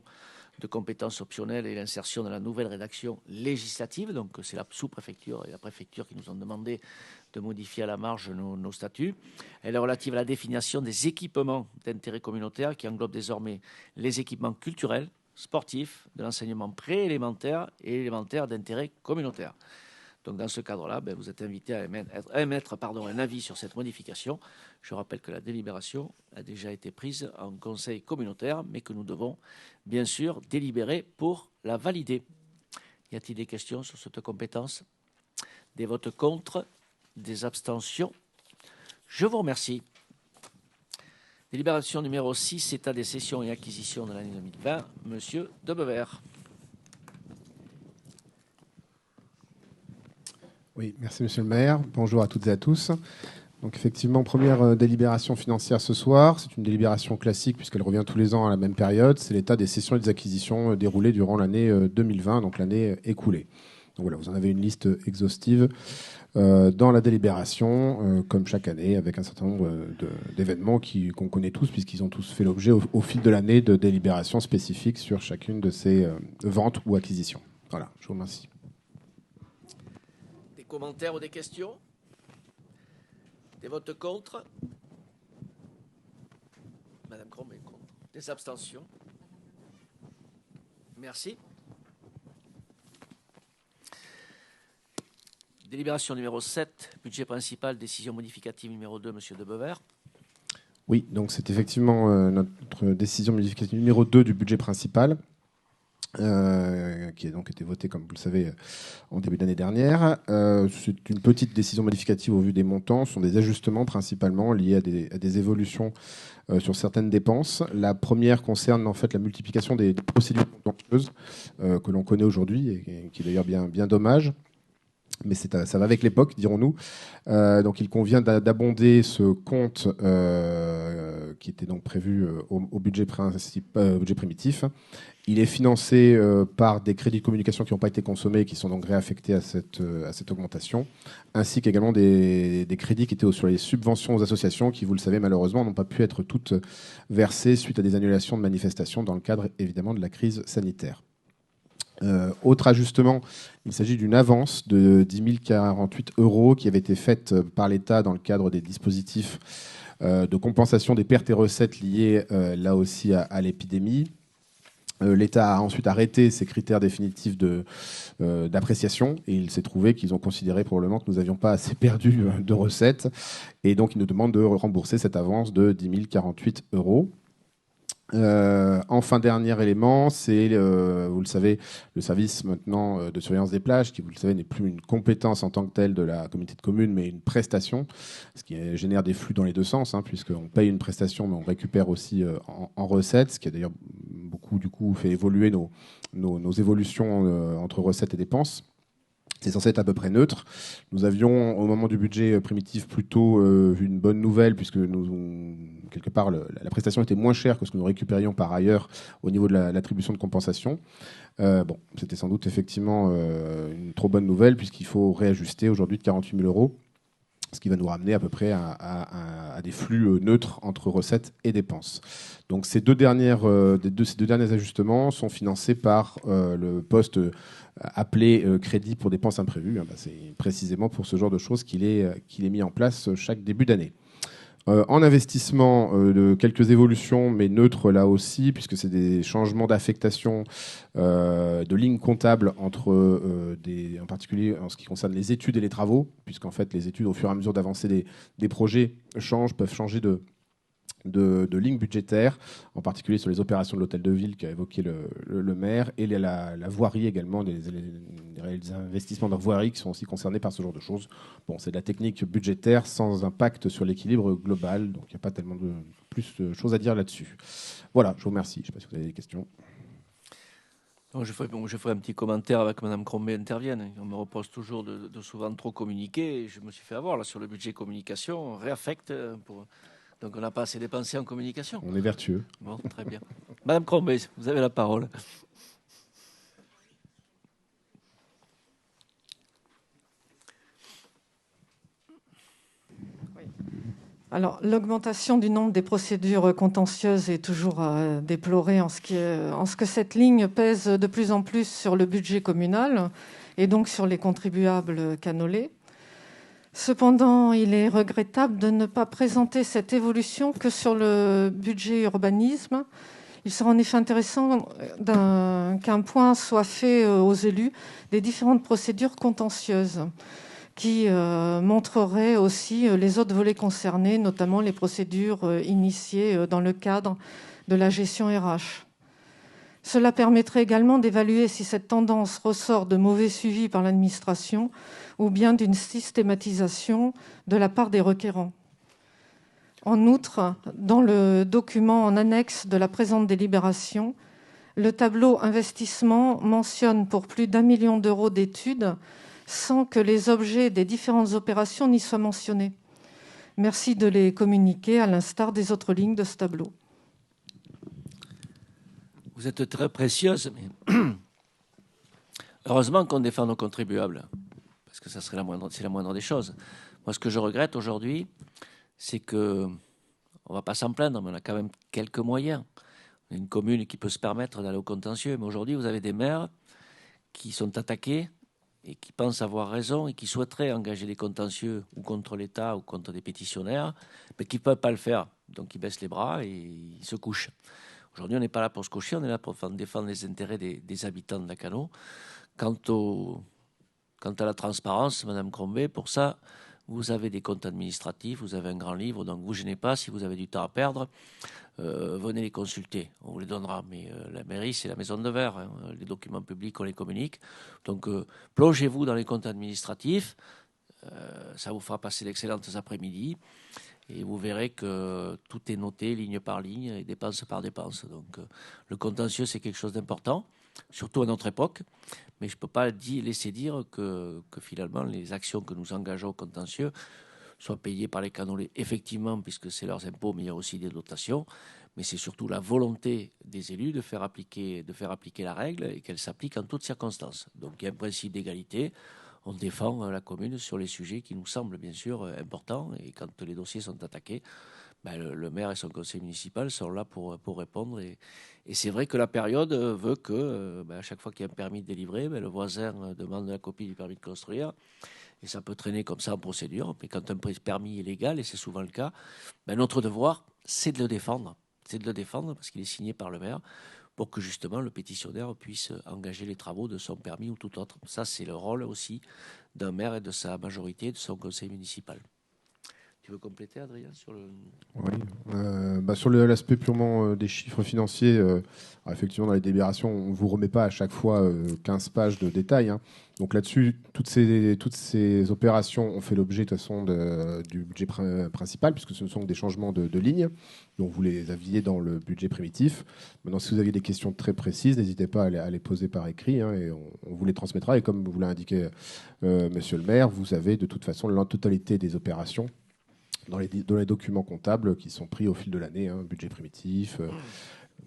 de compétences optionnelles et l'insertion de la nouvelle rédaction législative. Donc c'est la sous-préfecture et la préfecture qui nous ont demandé de modifier à la marge nos statuts. Elle est relative à la définition des équipements d'intérêt communautaire qui englobent désormais les équipements culturels, sportifs, de l'enseignement préélémentaire et élémentaire d'intérêt communautaire. Donc dans ce cadre-là, vous êtes invité à émettre un avis sur cette modification. Je rappelle que la délibération a déjà été prise en conseil communautaire, mais que nous devons bien sûr délibérer pour la valider. Y a-t-il des questions sur cette compétence? Des votes contre? Des abstentions? Je vous remercie. Délibération numéro 6, état des cessions et acquisitions de l'année 2020. Monsieur Debevert. Oui, merci Monsieur le maire. Bonjour à toutes et à tous. Donc effectivement, première délibération financière ce soir. C'est une délibération classique puisqu'elle revient tous les ans à la même période. C'est l'état des cessions et des acquisitions déroulées durant l'année 2020, donc l'année écoulée. Donc voilà, vous en avez une liste exhaustive dans la délibération, comme chaque année, avec un certain nombre d'événements qu'on connaît tous, puisqu'ils ont tous fait l'objet au fil de l'année de délibérations spécifiques sur chacune de ces ventes ou acquisitions. Voilà, je vous remercie. Des commentaires ou des questions? Des votes contre? Madame Crombé, contre. Des abstentions? Merci. Délibération numéro 7, budget principal, décision modificative numéro 2, Monsieur Debevert. Oui, donc c'est effectivement notre décision modificative numéro 2 du budget principal, qui a donc été votée, comme vous le savez, en début d'année dernière. C'est une petite décision modificative au vu des montants. Ce sont des ajustements principalement liés à des évolutions sur certaines dépenses. La première concerne en fait la multiplication des procédures contentieuses que l'on connaît aujourd'hui et qui est d'ailleurs bien dommage. Mais ça va avec l'époque, dirons-nous. Donc il convient d'abonder ce compte qui était donc prévu au budget primitif. Il est financé par des crédits de communication qui n'ont pas été consommés et qui sont donc réaffectés à cette augmentation, ainsi qu'également des crédits qui étaient sur les subventions aux associations qui, vous le savez, malheureusement, n'ont pas pu être toutes versées suite à des annulations de manifestations dans le cadre, évidemment, de la crise sanitaire. Autre ajustement, il s'agit d'une avance de 10 048 € qui avait été faite par l'État dans le cadre des dispositifs de compensation des pertes et recettes liées là aussi à l'épidémie. L'État a ensuite arrêté ses critères définitifs d'appréciation et il s'est trouvé qu'ils ont considéré probablement que nous n'avions pas assez perdu de recettes et donc ils nous demandent de rembourser cette avance de 10 048 €. Enfin, dernier élément, c'est, vous le savez, le service maintenant de surveillance des plages, qui, vous le savez, n'est plus une compétence en tant que telle de la communauté de communes, mais une prestation, ce qui génère des flux dans les deux sens, puisqu'on paye une prestation, mais on récupère aussi en recettes, ce qui a d'ailleurs beaucoup, du coup, fait évoluer nos évolutions entre recettes et dépenses. C'est censé être à peu près neutre. Nous avions, au moment du budget primitif, plutôt vu une bonne nouvelle, puisque quelque part, la prestation était moins chère que ce que nous récupérions par ailleurs au niveau de l'attribution de compensation. C'était sans doute effectivement une trop bonne nouvelle, puisqu'il faut réajuster aujourd'hui de 48 000 €, ce qui va nous ramener à peu près à des flux neutres entre recettes et dépenses. Donc ces deux derniers ajustements sont financés par le poste appelé crédit pour dépenses imprévues. C'est précisément pour ce genre de choses qu'il est mis en place chaque début d'année. En investissement, de quelques évolutions, mais neutres là aussi, puisque c'est des changements d'affectation de lignes comptables entre en particulier en ce qui concerne les études et les travaux, puisqu'en fait les études, au fur et à mesure d'avancée des projets, peuvent changer de lignes budgétaires, en particulier sur les opérations de l'hôtel de ville qu'a évoqué le maire, et la voirie également, les investissements dans voirie qui sont aussi concernés par ce genre de choses. Bon, c'est de la technique budgétaire sans impact sur l'équilibre global, donc il n'y a pas tellement plus de choses à dire là-dessus. Voilà, je vous remercie. Je ne sais pas si vous avez des questions. Je ferai un petit commentaire avec Mme Crombé intervienne. On me repose toujours de souvent trop communiquer. Et je me suis fait avoir là, sur le budget communication. On réaffecte. Donc on n'a pas assez dépensé en communication. On est vertueux. Bon, très bien. Mme Crombé, vous avez la parole. Alors, l'augmentation du nombre des procédures contentieuses est toujours à déplorer en ce que cette ligne pèse de plus en plus sur le budget communal et donc sur les contribuables canolés. Cependant, il est regrettable de ne pas présenter cette évolution que sur le budget urbanisme. Il sera en effet intéressant qu'un point soit fait aux élus des différentes procédures contentieuses, qui montrerait aussi les autres volets concernés, notamment les procédures initiées dans le cadre de la gestion RH. Cela permettrait également d'évaluer si cette tendance ressort de mauvais suivi par l'administration ou bien d'une systématisation de la part des requérants. En outre, dans le document en annexe de la présente délibération, le tableau investissement mentionne pour plus d'1 million d'euros d'études sans que les objets des différentes opérations n'y soient mentionnés. Merci de les communiquer à l'instar des autres lignes de ce tableau. Vous êtes très précieuse, mais heureusement qu'on défend nos contribuables, parce que c'est la moindre des choses. Moi, ce que je regrette aujourd'hui, c'est que, on ne va pas s'en plaindre, mais on a quand même quelques moyens. On est une commune qui peut se permettre d'aller au contentieux, mais aujourd'hui, vous avez des maires qui sont attaqués et qui pensent avoir raison et qui souhaiteraient engager des contentieux ou contre l'État ou contre des pétitionnaires, mais qui ne peuvent pas le faire. Donc ils baissent les bras et ils se couchent. Aujourd'hui, on n'est pas là pour se coucher, on est là pour défendre les intérêts des habitants de Lacanau. Quant à la transparence, Mme Crombé, pour ça, vous avez des comptes administratifs, vous avez un grand livre, donc vous ne gênez pas. Si vous avez du temps à perdre, venez les consulter, on vous les donnera. Mais la mairie, c'est la maison de verre, hein. Les documents publics, on les communique. Donc plongez-vous dans les comptes administratifs, ça vous fera passer d'excellentes après-midi. Et vous verrez que tout est noté ligne par ligne et dépense par dépense. Donc le contentieux, c'est quelque chose d'important, surtout à notre époque. Mais je ne peux pas laisser dire que finalement, les actions que nous engageons au contentieux soient payées par les canolés, effectivement, puisque c'est leurs impôts, mais il y a aussi des dotations. Mais c'est surtout la volonté des élus de faire appliquer la règle et qu'elle s'applique en toutes circonstances. Donc il y a un principe d'égalité. On défend la commune sur les sujets qui nous semblent bien sûr importants. Et quand les dossiers sont attaqués, le maire et son conseil municipal sont là pour répondre. Et c'est vrai que la période veut que, à chaque fois qu'il y a un permis de délivrer, le voisin demande la copie du permis de construire. Et ça peut traîner comme ça en procédure. Mais quand un permis est légal, et c'est souvent le cas, notre devoir, c'est de le défendre. C'est de le défendre parce qu'il est signé par le maire, pour que justement le pétitionnaire puisse engager les travaux de son permis ou tout autre. Ça, c'est le rôle aussi d'un maire et de sa majorité, de son conseil municipal. Tu veux compléter, Adrien, sur le... Oui. Sur l'aspect purement des chiffres financiers, effectivement, dans les délibérations, on ne vous remet pas à chaque fois 15 pages de détails, hein. Donc là-dessus, toutes ces opérations ont fait l'objet de toute façon du budget principal, puisque ce sont des changements de lignes. Donc vous les aviez dans le budget primitif. Maintenant, si vous avez des questions très précises, n'hésitez pas à les poser par écrit, hein, et on vous les transmettra. Et comme vous l'a indiqué Monsieur le maire, vous avez de toute façon la totalité des opérations dans les documents comptables qui sont pris au fil de l'année, hein, budget primitif,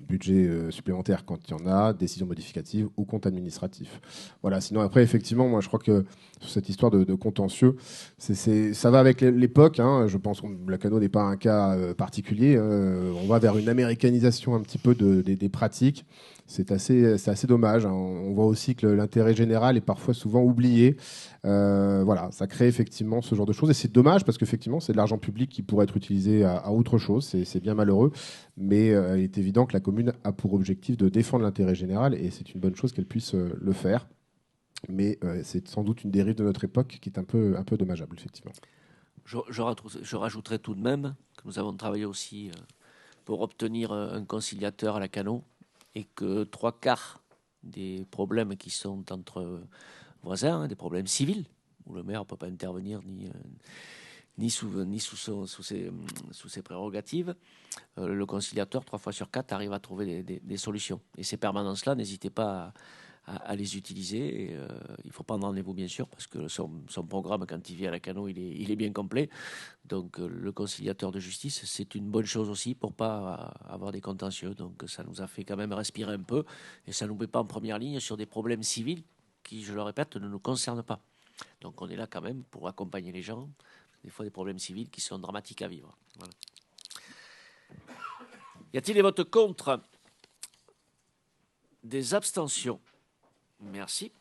budget supplémentaire quand il y en a, décision modificative ou compte administratif. Voilà. Sinon, après, effectivement, moi, je crois que sur cette histoire de contentieux, ça va avec l'époque, hein. Je pense que Lacanau n'est pas un cas particulier. On va vers une américanisation un petit peu des pratiques. C'est assez dommage, hein. On voit aussi que l'intérêt général est parfois souvent oublié. Voilà, ça crée effectivement ce genre de choses. Et c'est dommage parce qu'effectivement, c'est de l'argent public qui pourrait être utilisé à autre chose. C'est bien malheureux. Mais il est évident que la commune a pour objectif de défendre l'intérêt général et c'est une bonne chose qu'elle puisse le faire. Mais c'est sans doute une dérive de notre époque qui est un peu dommageable, effectivement. Je rajouterais tout de même que nous avons travaillé aussi pour obtenir un conciliateur à la Cano et que 3/4 des problèmes qui sont entre voisins, des problèmes civils, où le maire ne peut pas intervenir ni sous ses prérogatives, le conciliateur, 3 fois sur 4, arrive à trouver des solutions. Et ces permanences-là, n'hésitez pas à les utiliser. Et, il faut prendre rendez-vous, bien sûr, parce que son programme, quand il vient à la Cano, il est bien complet. Donc, le conciliateur de justice, c'est une bonne chose aussi pour ne pas avoir des contentieux. Donc, ça nous a fait quand même respirer un peu. Et ça ne nous met pas en première ligne sur des problèmes civils qui, je le répète, ne nous concernent pas. Donc, on est là quand même pour accompagner les gens. Des fois, des problèmes civils qui sont dramatiques à vivre. Voilà. Y a-t-il des votes contre? Des abstentions? Merci.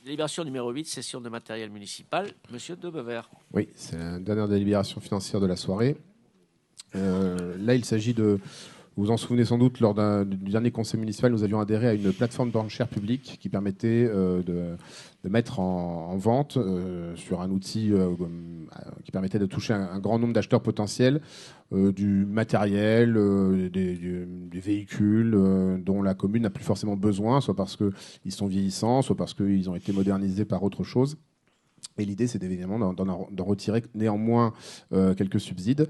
Délibération numéro 8, session de matériel municipal. Monsieur Debevert. Oui, c'est la dernière délibération financière de la soirée. Là, il s'agit de... Vous vous en souvenez sans doute, lors du dernier conseil municipal, nous avions adhéré à une plateforme d'enchères publique qui permettait de mettre en vente sur un outil qui permettait de toucher un grand nombre d'acheteurs potentiels du matériel, des véhicules dont la commune n'a plus forcément besoin, soit parce qu'ils sont vieillissants, soit parce qu'ils ont été modernisés par autre chose. Et l'idée, c'est évidemment d'en retirer néanmoins quelques subsides.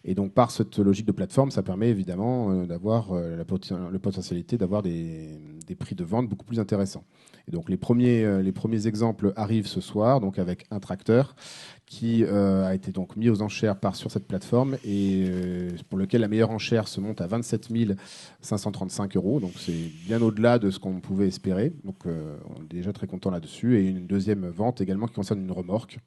Et donc, par cette logique de plateforme, ça permet évidemment d'avoir la potentialité d'avoir des prix de vente beaucoup plus intéressants. Et donc, les premiers exemples arrivent ce soir, donc avec un tracteur qui a été donc mis aux enchères sur cette plateforme et pour lequel la meilleure enchère se monte à 27 535 €. Donc, c'est bien au-delà de ce qu'on pouvait espérer. Donc, on est déjà très content là-dessus. Et une deuxième vente également qui concerne une remorque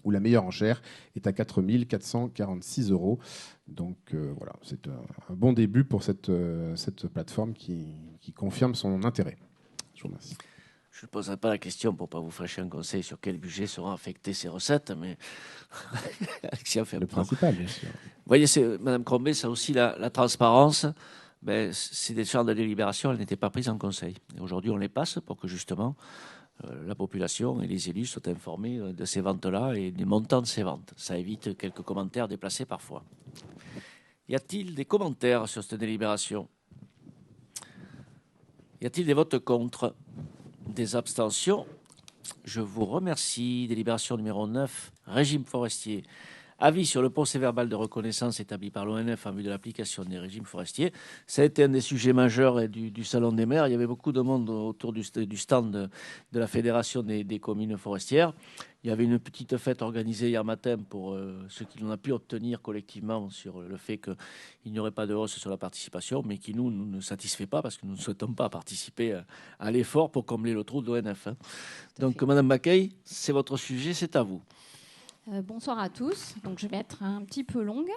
où la meilleure enchère est à 4 446 €. Donc, voilà, c'est un bon début pour cette plateforme qui confirme son intérêt. Je vous remercie. Je ne poserai pas la question pour ne pas vous fâcher un conseil sur quel budget seront affectées ces recettes, mais Alexia fait un Le peu. principal, bien sûr. Vous voyez, Mme Crombé, ça aussi, la transparence. Ben, c'est des genres de délibération, elles n'étaient pas prises en conseil. Et aujourd'hui, on les passe pour que justement la population et les élus soient informés de ces ventes-là et des montants de ces ventes. Ça évite quelques commentaires déplacés parfois. Y a-t-il des commentaires sur cette délibération? Y a-t-il des votes contre? Des abstentions? Je vous remercie. Délibération numéro 9, régime forestier. Avis sur le procès-verbal de reconnaissance établi par l'ONF en vue de l'application des régimes forestiers. Ça a été un des sujets majeurs du Salon des maires. Il y avait beaucoup de monde autour du stand de la Fédération des communes forestières. Il y avait une petite fête organisée hier matin pour ce qu'on a pu obtenir collectivement sur le fait qu'il n'y aurait pas de hausse sur la participation, mais qui nous ne satisfait pas parce que nous ne souhaitons pas participer à l'effort pour combler le trou de l'ONF. Donc, Madame Mackay, c'est votre sujet, c'est à vous. Bonsoir à tous. Donc, je vais être un petit peu longue.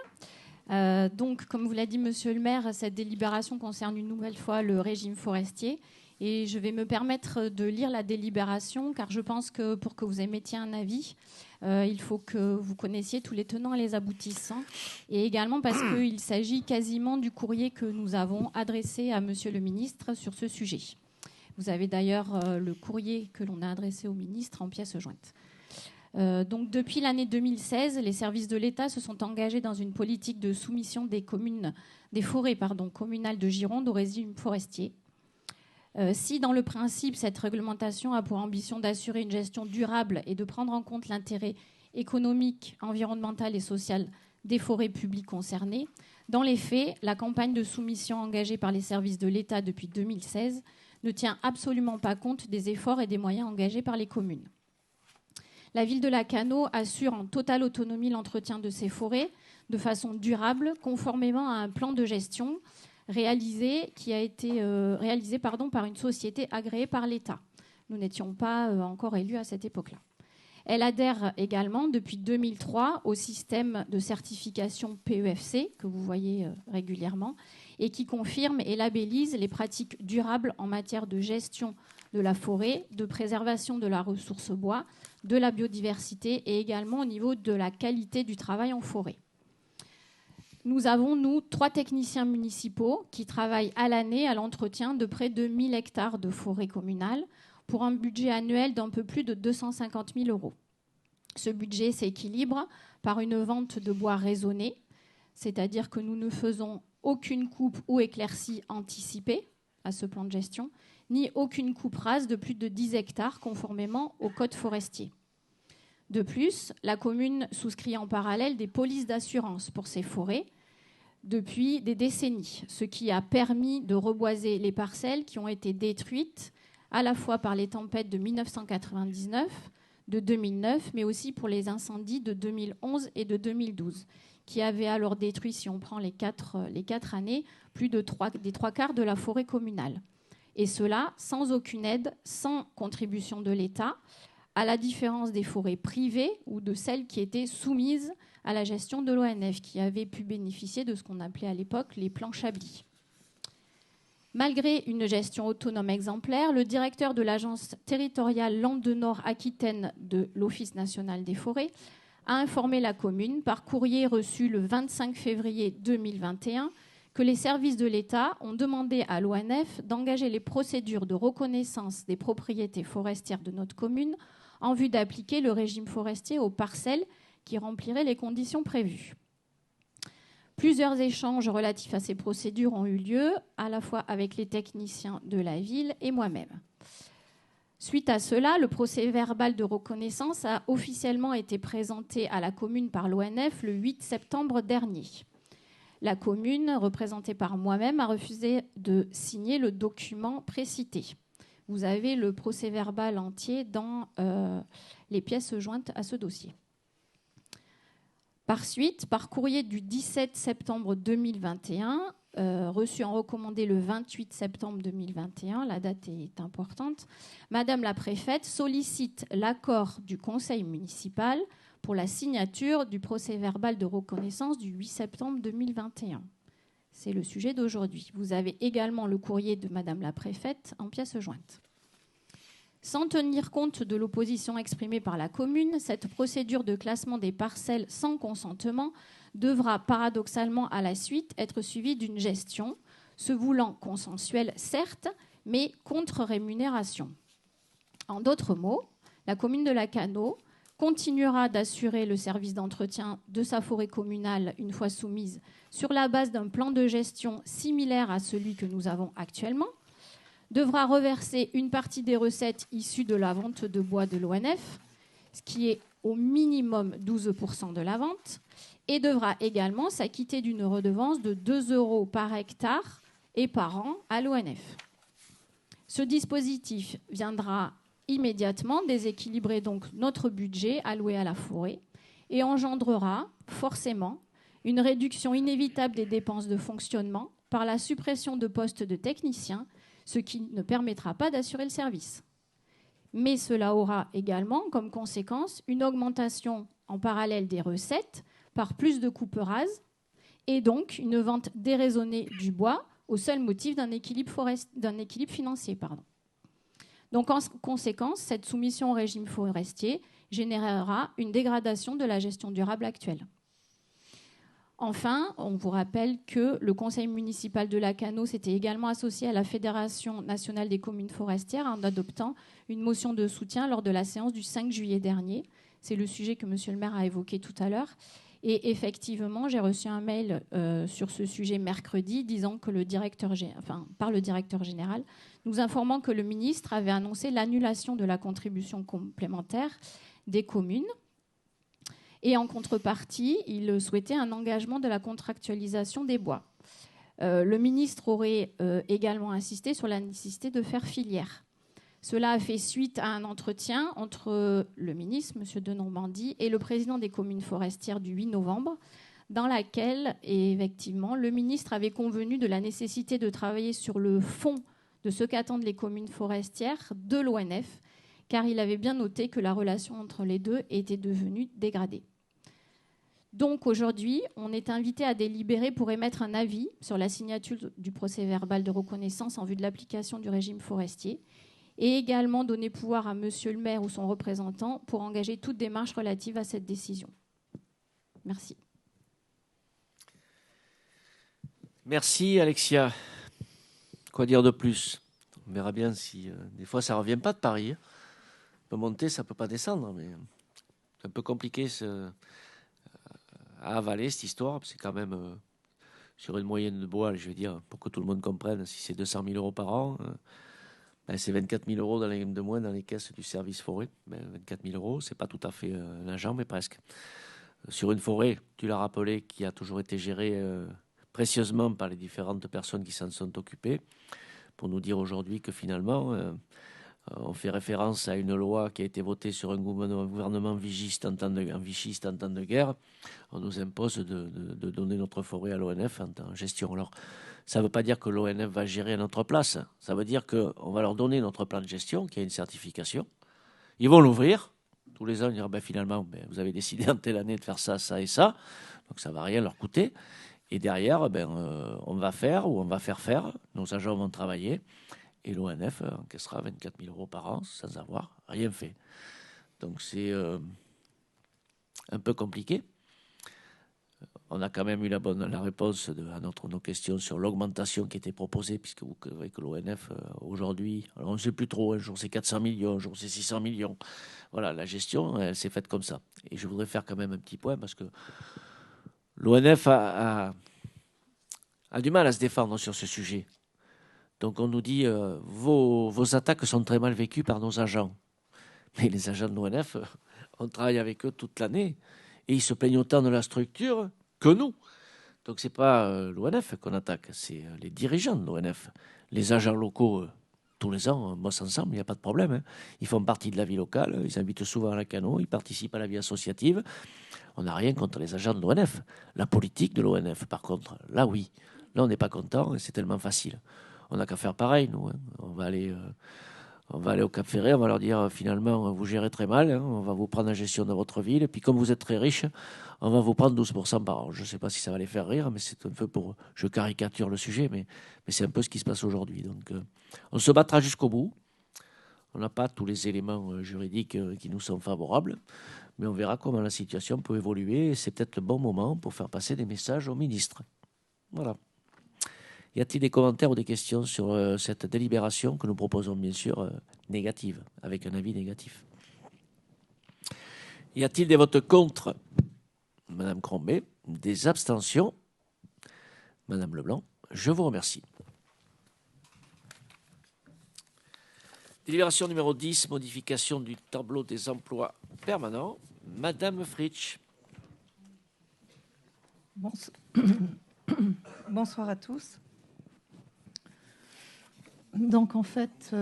Donc, comme vous l'a dit Monsieur le maire, cette délibération concerne une nouvelle fois le régime forestier. Et je vais me permettre de lire la délibération, car je pense que pour que vous émettiez un avis, il faut que vous connaissiez tous les tenants et les aboutissants. Et également parce qu'il s'agit quasiment du courrier que nous avons adressé à Monsieur le ministre sur ce sujet. Vous avez d'ailleurs le courrier que l'on a adressé au ministre en pièce jointe. Donc, depuis l'année 2016, les services de l'État se sont engagés dans une politique de soumission des forêts communales de Gironde au régime forestier. Si, dans le principe, cette réglementation a pour ambition d'assurer une gestion durable et de prendre en compte l'intérêt économique, environnemental et social des forêts publiques concernées, dans les faits, la campagne de soumission engagée par les services de l'État depuis 2016 ne tient absolument pas compte des efforts et des moyens engagés par les communes. La ville de La Cano assure en totale autonomie l'entretien de ces forêts de façon durable, conformément à un plan de gestion réalisé par une société agréée par l'État. Nous n'étions pas encore élus à cette époque-là. Elle adhère également depuis 2003 au système de certification PEFC, que vous voyez régulièrement, et qui confirme et labellise les pratiques durables en matière de gestion de la forêt, de préservation de la ressource bois, de la biodiversité et également au niveau de la qualité du travail en forêt. Nous avons, nous, 3 techniciens municipaux qui travaillent à l'année à l'entretien de près de 1000 hectares de forêt communale pour un budget annuel d'un peu plus de 250 000 €. Ce budget s'équilibre par une vente de bois raisonnée, c'est-à-dire que nous ne faisons aucune coupe ou éclaircie anticipée à ce plan de gestion, ni aucune coupe rase de plus de 10 hectares conformément au code forestier. De plus, la commune souscrit en parallèle des polices d'assurance pour ces forêts depuis des décennies, ce qui a permis de reboiser les parcelles qui ont été détruites à la fois par les tempêtes de 1999, de 2009, mais aussi pour les incendies de 2011 et de 2012, qui avaient alors détruit, si on prend les quatre années, plus des trois quarts de la forêt communale. Et cela sans aucune aide, sans contribution de l'État, à la différence des forêts privées ou de celles qui étaient soumises à la gestion de l'ONF, qui avaient pu bénéficier de ce qu'on appelait à l'époque les plans Chablis. Malgré une gestion autonome exemplaire, le directeur de l'agence territoriale Landes Nord Aquitaine de l'Office national des forêts a informé la commune par courrier reçu le 25 février 2021 que les services de l'État ont demandé à l'ONF d'engager les procédures de reconnaissance des propriétés forestières de notre commune en vue d'appliquer le régime forestier aux parcelles qui rempliraient les conditions prévues. Plusieurs échanges relatifs à ces procédures ont eu lieu, à la fois avec les techniciens de la ville et moi-même. Suite à cela, le procès-verbal de reconnaissance a officiellement été présenté à la commune par l'ONF le 8 septembre dernier. La commune, représentée par moi-même, a refusé de signer le document précité. Vous avez le procès-verbal entier dans les pièces jointes à ce dossier. Par suite, par courrier du 17 septembre 2021, reçu en recommandé le 28 septembre 2021, la date est importante, Madame la préfète sollicite l'accord du conseil municipal pour la signature du procès-verbal de reconnaissance du 8 septembre 2021. C'est le sujet d'aujourd'hui. Vous avez également le courrier de Madame la préfète en pièces jointes. Sans tenir compte de l'opposition exprimée par la commune, cette procédure de classement des parcelles sans consentement devra paradoxalement à la suite être suivie d'une gestion, se voulant consensuelle certes, mais contre rémunération. En d'autres mots, la commune de Lacanau continuera d'assurer le service d'entretien de sa forêt communale une fois soumise sur la base d'un plan de gestion similaire à celui que nous avons actuellement, devra reverser une partie des recettes issues de la vente de bois de l'ONF, ce qui est au minimum 12% de la vente, et devra également s'acquitter d'une redevance de 2 € par hectare et par an à l'ONF. Ce dispositif viendra immédiatement déséquilibrer donc notre budget alloué à la forêt et engendrera forcément une réduction inévitable des dépenses de fonctionnement par la suppression de postes de techniciens, ce qui ne permettra pas d'assurer le service. Mais cela aura également comme conséquence une augmentation en parallèle des recettes par plus de coupes rases et donc une vente déraisonnée du bois au seul motif d'un équilibre financier. Donc en conséquence, cette soumission au régime forestier générera une dégradation de la gestion durable actuelle. Enfin, on vous rappelle que le conseil municipal de Lacanau s'était également associé à la Fédération nationale des communes forestières en adoptant une motion de soutien lors de la séance du 5 juillet dernier. C'est le sujet que monsieur le maire a évoqué tout à l'heure. Et effectivement, j'ai reçu un mail sur ce sujet mercredi disant que par le directeur général, nous informant que le ministre avait annoncé l'annulation de la contribution complémentaire des communes. Et en contrepartie, il souhaitait un engagement de la contractualisation des bois. Le ministre aurait également insisté sur la nécessité de faire filière. Cela a fait suite à un entretien entre le ministre, M. Denormandie, et le président des communes forestières du 8 novembre, dans laquelle, effectivement, le ministre avait convenu de la nécessité de travailler sur le fond de ce qu'attendent les communes forestières de l'ONF, car il avait bien noté que la relation entre les deux était devenue dégradée. Donc aujourd'hui, on est invité à délibérer pour émettre un avis sur la signature du procès-verbal de reconnaissance en vue de l'application du régime forestier et également donner pouvoir à monsieur le maire ou son représentant pour engager toute démarche relative à cette décision. Merci. Merci Alexia. Quoi dire de plus? On verra bien si des fois ça ne revient pas de Paris. Ça peut monter, ça ne peut pas descendre, mais c'est un peu compliqué avaler cette histoire. C'est quand même sur une moyenne de bois, je vais dire, pour que tout le monde comprenne, si c'est 200 000 euros par an, c'est 24 000 euros de moins dans les caisses du service forêt. 24 000 euros, c'est pas tout à fait l'argent, mais presque. Sur une forêt, tu l'as rappelé, qui a toujours été gérée précieusement par les différentes personnes qui s'en sont occupées, pour nous dire aujourd'hui que finalement, on fait référence à une loi qui a été votée sur un gouvernement vichiste en temps de guerre. On nous impose de donner notre forêt à l'ONF en gestion. Alors, ça ne veut pas dire que l'ONF va gérer à notre place. Ça veut dire qu'on va leur donner notre plan de gestion, qui a une certification. Ils vont l'ouvrir. Tous les ans, ils diront, finalement, vous avez décidé en telle année de faire ça, ça et ça. Donc, ça ne va rien leur coûter. Et derrière, on va faire ou on va faire faire. Nos agents vont travailler. Et l'ONF encaissera 24 000 euros par an sans avoir rien fait. Donc c'est un peu compliqué. On a quand même eu la réponse à nos questions sur l'augmentation qui était proposée, puisque vous savez que l'ONF aujourd'hui, alors on ne sait plus trop, un jour c'est 400 millions, un jour c'est 600 millions. Voilà, la gestion, elle s'est faite comme ça. Et je voudrais faire quand même un petit point, parce que l'ONF a du mal à se défendre sur ce sujet. Donc on nous dit vos attaques sont très mal vécues par nos agents. Mais les agents de l'ONF, on travaille avec eux toute l'année et ils se plaignent autant de la structure que nous. Donc c'est pas l'ONF qu'on attaque, c'est les dirigeants de l'ONF. Les agents locaux, tous les ans, on bosse ensemble, il n'y a pas de problème. Hein. Ils font partie de la vie locale, ils invitent souvent à la cano, ils participent à la vie associative. On n'a rien contre les agents de l'ONF. La politique de l'ONF, par contre, là oui. Là on n'est pas content et c'est tellement facile. On n'a qu'à faire pareil, nous. Hein. On va aller au Cap Ferré, on va leur dire finalement, vous gérez très mal, hein, on va vous prendre la gestion de votre ville, et puis comme vous êtes très riche, on va vous prendre 12% par an. Je ne sais pas si ça va les faire rire, mais c'est un peu pour... Je caricature le sujet, mais c'est un peu ce qui se passe aujourd'hui. Donc, on se battra jusqu'au bout. On n'a pas tous les éléments juridiques qui nous sont favorables, mais on verra comment la situation peut évoluer, et c'est peut-être le bon moment pour faire passer des messages au ministre. Voilà. Y a-t-il des commentaires ou des questions sur cette délibération que nous proposons bien sûr négative, avec un avis négatif? Y a-t-il des votes contre? Madame Crombé, des abstentions? Madame Leblanc, je vous remercie. Délibération numéro 10, modification du tableau des emplois permanents. Madame Fritsch. Bonsoir à tous. Donc en fait,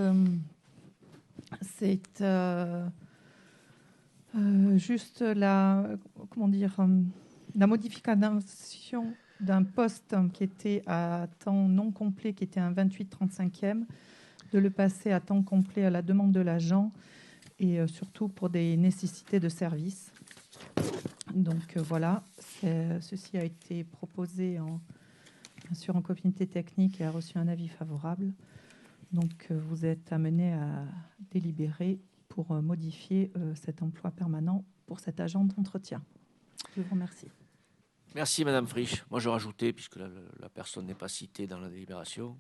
c'est juste la modification d'un poste qui était à temps non complet, qui était un 28-35e, de le passer à temps complet à la demande de l'agent et surtout pour des nécessités de service. Donc voilà, ceci a été proposé bien sûr en comité technique et a reçu un avis favorable. Donc, vous êtes amené à délibérer pour modifier cet emploi permanent pour cet agent d'entretien. Je vous remercie. Merci, Madame Frisch. Moi, je rajoutais, puisque la personne n'est pas citée dans la délibération,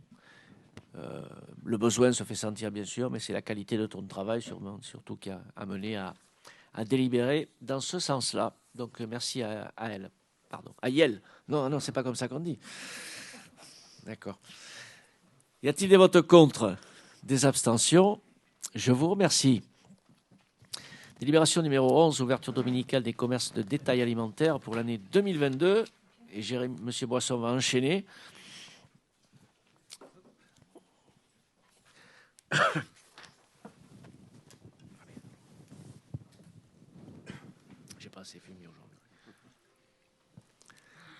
le besoin se fait sentir, bien sûr, mais c'est la qualité de ton travail, surtout qui a amené à délibérer dans ce sens-là. Donc, merci à elle. Pardon, à Yel. Non, c'est pas comme ça qu'on dit. D'accord. Y a-t-il des votes contre? Des abstentions? Je vous remercie. Délibération numéro 11, ouverture dominicale des commerces de détail alimentaire pour l'année 2022. Et M. Boisson va enchaîner. J'ai pas assez fumé aujourd'hui.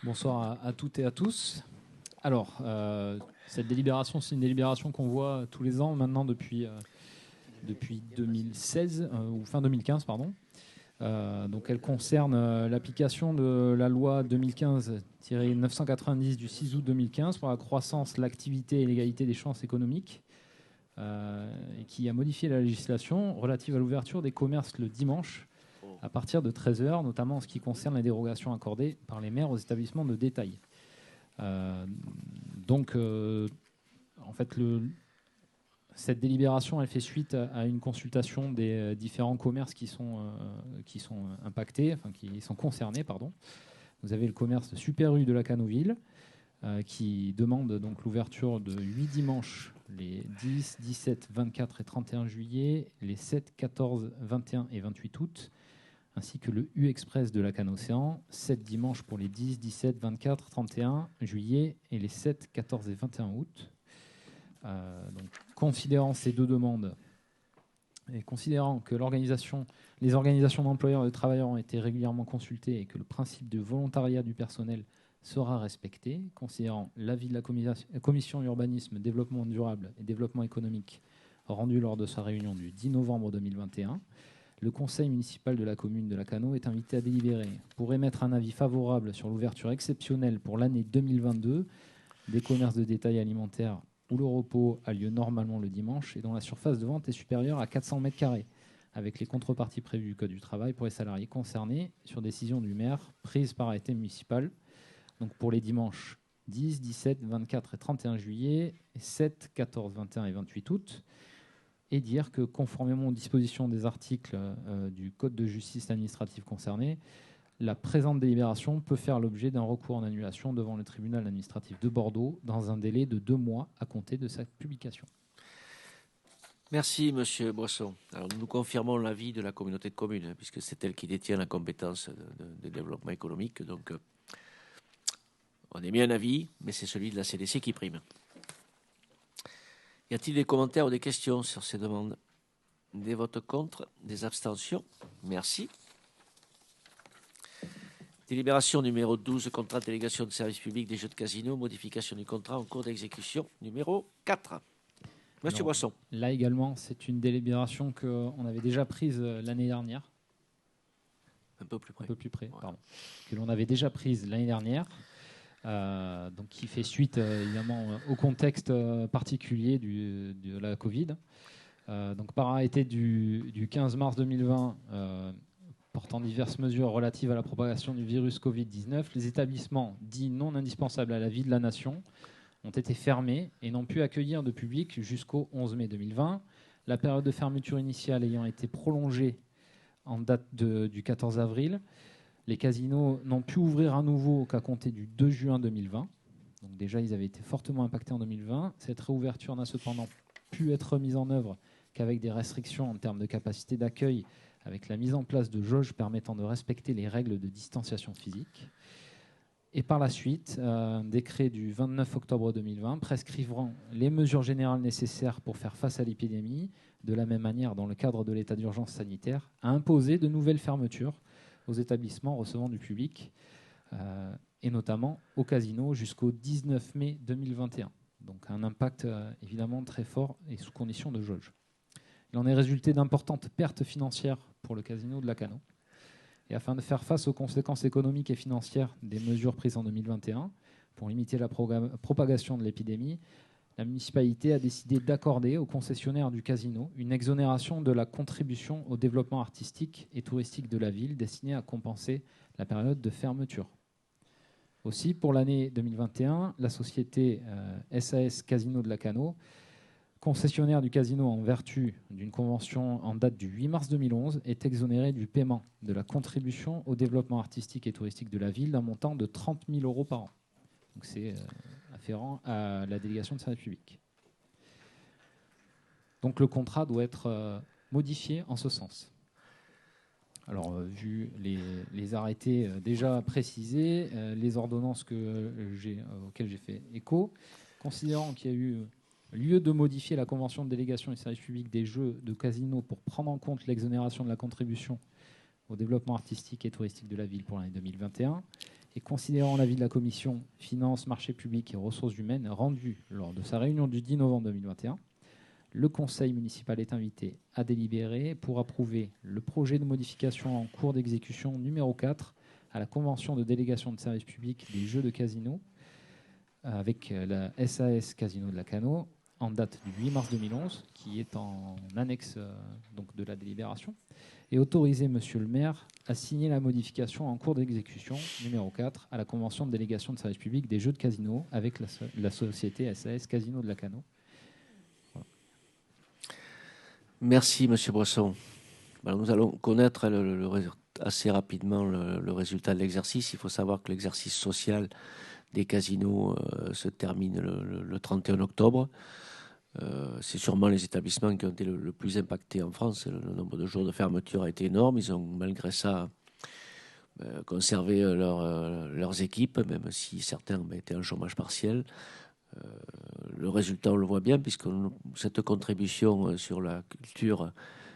Bonsoir à toutes et à tous. Alors, cette délibération, c'est une délibération qu'on voit tous les ans maintenant depuis 2016, ou fin 2015, pardon. Donc elle concerne l'application de la loi 2015-990 du 6 août 2015 pour la croissance, l'activité et l'égalité des chances économiques, et qui a modifié la législation relative à l'ouverture des commerces le dimanche à partir de 13h, notamment en ce qui concerne les dérogations accordées par les maires aux établissements de détail. Donc, en fait, cette délibération, elle fait suite à une consultation des différents commerces qui sont impactés, enfin qui sont concernés, pardon. Vous avez le commerce Super U de la Canoville qui demande donc l'ouverture de 8 dimanches, les 10, 17, 24 et 31 juillet, les 7, 14, 21 et 28 août, ainsi que le U-Express de la Canocéan, 7 dimanches pour les 10, 17, 24, 31 juillet et les 7, 14 et 21 août. Donc, considérant ces deux demandes et considérant que les organisations d'employeurs et de travailleurs ont été régulièrement consultées et que le principe de volontariat du personnel sera respecté, considérant l'avis de la commission urbanisme, développement durable et développement économique rendu lors de sa réunion du 10 novembre 2021, le conseil municipal de la commune de Lacanau est invité à délibérer pour émettre un avis favorable sur l'ouverture exceptionnelle pour l'année 2022 des commerces de détail alimentaires où le repos a lieu normalement le dimanche et dont la surface de vente est supérieure à 400 m², avec les contreparties prévues du Code du travail pour les salariés concernés sur décision du maire prise par arrêté municipal. Donc pour les dimanches 10, 17, 24 et 31 juillet, et 7, 14, 21 et 28 août, et dire que conformément aux dispositions des articles du Code de justice administrative concerné, la présente délibération peut faire l'objet d'un recours en annulation devant le tribunal administratif de Bordeaux dans un délai de 2 mois à compter de sa publication. Merci, Monsieur Boisson. Alors, nous confirmons l'avis de la communauté de communes, puisque c'est elle qui détient la compétence de développement économique. Donc, on émet un avis, mais c'est celui de la CDC qui prime. Y a-t-il des commentaires ou des questions sur ces demandes? Des votes contre? Des abstentions? Merci. Délibération numéro 12, contrat de délégation de service public des jeux de casino, modification du contrat en cours d'exécution numéro 4. Monsieur Alors, Boisson. Là également, c'est une délibération qu'on avait déjà prise l'année dernière. Un peu plus près. Ouais. Pardon. Que l'on avait déjà prise l'année dernière. Donc qui fait suite évidemment au contexte particulier de la Covid. Donc par arrêté du 15 mars 2020 portant diverses mesures relatives à la propagation du virus Covid-19, les établissements dits non indispensables à la vie de la nation ont été fermés et n'ont pu accueillir de public jusqu'au 11 mai 2020. La période de fermeture initiale ayant été prolongée en date du 14 avril, les casinos n'ont pu ouvrir à nouveau qu'à compter du 2 juin 2020. Donc déjà, ils avaient été fortement impactés en 2020. Cette réouverture n'a cependant pu être mise en œuvre qu'avec des restrictions en termes de capacité d'accueil, avec la mise en place de jauges permettant de respecter les règles de distanciation physique. Et par la suite, un décret du 29 octobre 2020 prescrivant les mesures générales nécessaires pour faire face à l'épidémie, de la même manière dans le cadre de l'état d'urgence sanitaire, a imposé de nouvelles fermetures aux établissements recevant du public, et notamment au casino jusqu'au 19 mai 2021. Donc un impact évidemment très fort et sous condition de jauge. Il en est résulté d'importantes pertes financières pour le casino de Lacanau. Et afin de faire face aux conséquences économiques et financières des mesures prises en 2021 pour limiter la propagation de l'épidémie, la municipalité a décidé d'accorder aux concessionnaires du casino une exonération de la contribution au développement artistique et touristique de la ville destinée à compenser la période de fermeture. Aussi, pour l'année 2021, la société SAS Casino de Lacanau, concessionnaire du casino en vertu d'une convention en date du 8 mars 2011, est exonérée du paiement de la contribution au développement artistique et touristique de la ville d'un montant de 30 000 € par an. Donc c'est afférent à la délégation de service public. Donc le contrat doit être modifié en ce sens. Alors, vu les arrêtés déjà précisés, les ordonnances auxquelles j'ai fait écho, considérant qu'il y a eu lieu de modifier la convention de délégation du service public des jeux de casino pour prendre en compte l'exonération de la contribution au développement artistique et touristique de la ville pour l'année 2021, et considérant l'avis de la commission Finances, Marchés publics et Ressources humaines rendu lors de sa réunion du 10 novembre 2021, le conseil municipal est invité à délibérer pour approuver le projet de modification en cours d'exécution numéro 4 à la convention de délégation de service public des jeux de casino avec la SAS Casino de Lacanau en date du 8 mars 2011, qui est en annexe donc de la délibération, et autoriser Monsieur le maire à signer la modification en cours d'exécution numéro 4 à la convention de délégation de service public des jeux de casino avec la société SAS Casino de Lacanau. Voilà. Merci, Monsieur Boisson. Alors, nous allons connaître assez rapidement le résultat de l'exercice. Il faut savoir que l'exercice social des casinos se termine le 31 octobre. C'est sûrement les établissements qui ont été le plus impactés en France. Le nombre de jours de fermeture a été énorme. Ils ont malgré ça conservé leurs équipes, même si certains étaient en chômage partiel. Le résultat, on le voit bien, puisque cette contribution sur la culture,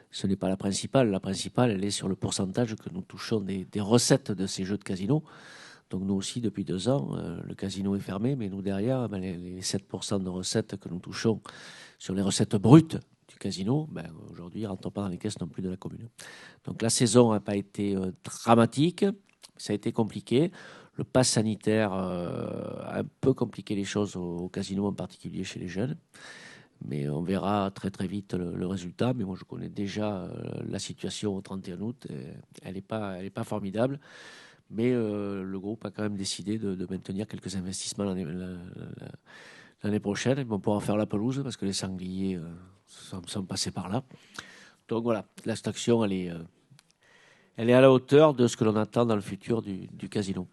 ce n'est pas la principale. La principale, elle est sur le pourcentage que nous touchons des recettes de ces jeux de casino. Donc nous aussi, depuis 2 ans, le casino est fermé, mais nous derrière, les 7% de recettes que nous touchons sur les recettes brutes du casino, aujourd'hui, ne rentrent pas dans les caisses non plus de la commune. Donc la saison n'a pas été dramatique, ça a été compliqué. Le pass sanitaire a un peu compliqué les choses au casino, en particulier chez les jeunes. Mais on verra très très vite le résultat. Mais moi, je connais déjà la situation au 31 août. Elle n'est pas formidable. Mais le groupe a quand même décidé de maintenir quelques investissements l'année prochaine. Ils vont pouvoir faire la pelouse parce que les sangliers sont passés par là. Donc voilà, cette action, elle est à la hauteur de ce que l'on attend dans le futur du casino.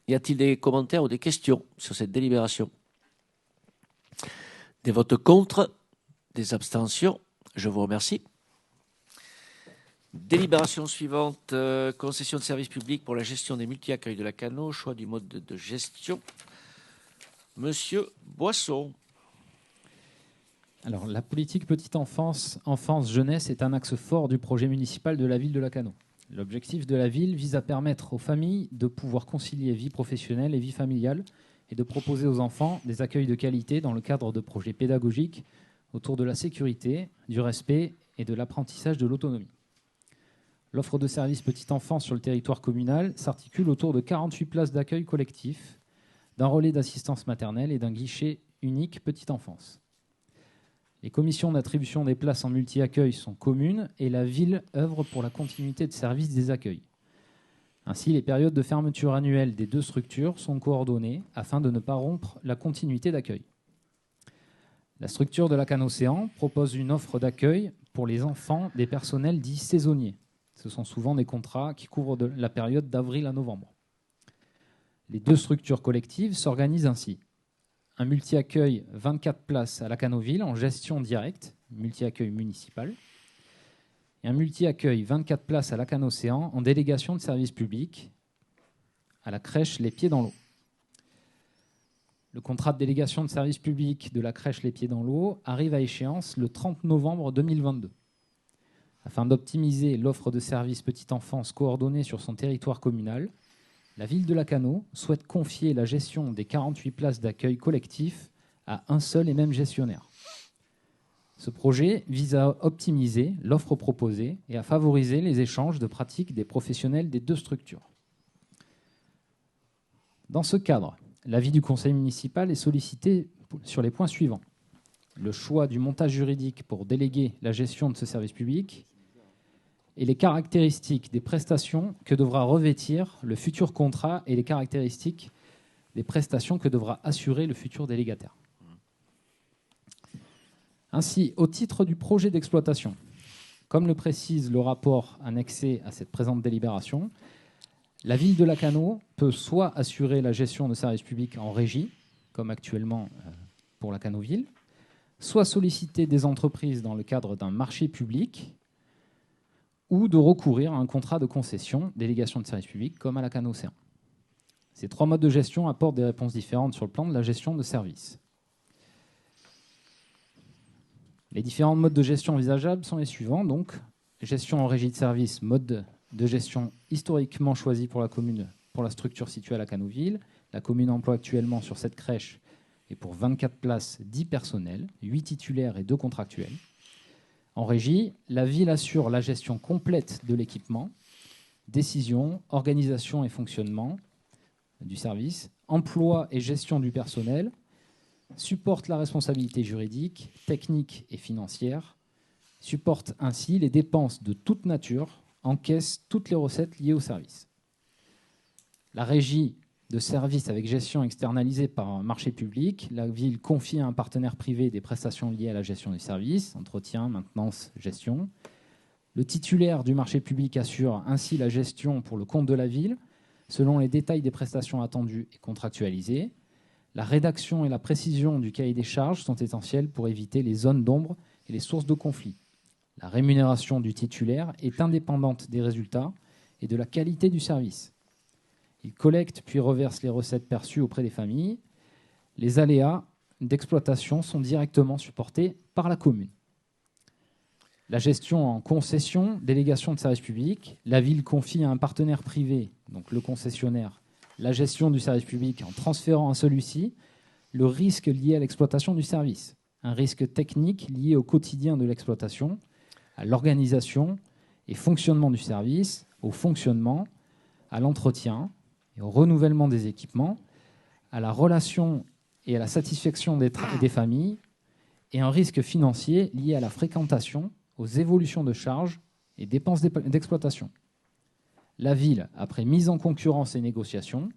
Y a-t-il des commentaires ou des questions sur cette délibération? Des votes contre? Des abstentions? Je vous remercie. Délibération suivante, concession de services publics pour la gestion des multi-accueils de la Cano, choix du mode de gestion. Monsieur Boisson. Alors, la politique petite enfance, jeunesse est un axe fort du projet municipal de la ville de la Cano. L'objectif de la ville vise à permettre aux familles de pouvoir concilier vie professionnelle et vie familiale et de proposer aux enfants des accueils de qualité dans le cadre de projets pédagogiques autour de la sécurité, du respect et de l'apprentissage de l'autonomie. L'offre de services petite enfance sur le territoire communal s'articule autour de 48 places d'accueil collectif, d'un relais d'assistance maternelle et d'un guichet unique petite enfance. Les commissions d'attribution des places en multi-accueil sont communes et la ville œuvre pour la continuité de service des accueils. Ainsi, les périodes de fermeture annuelles des 2 structures sont coordonnées afin de ne pas rompre la continuité d'accueil. La structure de la Cano Océan propose une offre d'accueil pour les enfants des personnels dits saisonniers. Ce sont souvent des contrats qui couvrent la période d'avril à novembre. Les 2 structures collectives s'organisent ainsi. Un multi-accueil 24 places à la Canoville en gestion directe, multi-accueil municipal, et un multi-accueil 24 places à la Cano Océan en délégation de service public à la crèche Les Pieds dans l'eau. Le contrat de délégation de service public de la crèche Les Pieds dans l'eau arrive à échéance le 30 novembre 2022. Afin d'optimiser l'offre de services petite enfance coordonnée sur son territoire communal, la ville de la Cano souhaite confier la gestion des 48 places d'accueil collectif à un seul et même gestionnaire. Ce projet vise à optimiser l'offre proposée et à favoriser les échanges de pratiques des professionnels des 2 structures. Dans ce cadre, l'avis du conseil municipal est sollicité sur les points suivants. Le choix du montage juridique pour déléguer la gestion de ce service public et les caractéristiques des prestations que devra revêtir le futur contrat et les caractéristiques des prestations que devra assurer le futur délégataire. Ainsi, au titre du projet d'exploitation, comme le précise le rapport annexé à cette présente délibération, la ville de la Cano peut soit assurer la gestion de services publics en régie, comme actuellement pour la Canoville, soit solliciter des entreprises dans le cadre d'un marché public ou de recourir à un contrat de concession, délégation de services publics, comme à la Cano Océan. Ces 3 modes de gestion apportent des réponses différentes sur le plan de la gestion de services. Les différents modes de gestion envisageables sont les suivants. Donc, gestion en régie de service, mode de gestion historiquement choisi pour la commune, pour la structure située à la Canoville. La commune emploie actuellement sur cette crèche, et pour 24 places, 10 personnels, 8 titulaires et 2 contractuels. En régie, la ville assure la gestion complète de l'équipement, décision, organisation et fonctionnement du service, emploi et gestion du personnel, supporte la responsabilité juridique, technique et financière, supporte ainsi les dépenses de toute nature, encaisse toutes les recettes liées au service. La régie de services avec gestion externalisée par un marché public, la ville confie à un partenaire privé des prestations liées à la gestion du service, entretien, maintenance, gestion. Le titulaire du marché public assure ainsi la gestion pour le compte de la ville, selon les détails des prestations attendues et contractualisées. La rédaction et la précision du cahier des charges sont essentielles pour éviter les zones d'ombre et les sources de conflit. La rémunération du titulaire est indépendante des résultats et de la qualité du service. Il collecte puis reverse les recettes perçues auprès des familles. Les aléas d'exploitation sont directement supportés par la commune. La gestion en concession, délégation de service public, la ville confie à un partenaire privé, donc le concessionnaire, la gestion du service public en transférant à celui-ci le risque lié à l'exploitation du service, un risque technique lié au quotidien de l'exploitation, à l'organisation et fonctionnement du service, au fonctionnement, à l'entretien et au renouvellement des équipements, à la relation et à la satisfaction des familles, et un risque financier lié à la fréquentation, aux évolutions de charges et dépenses d'exploitation. La ville, après mise en concurrence et négociation,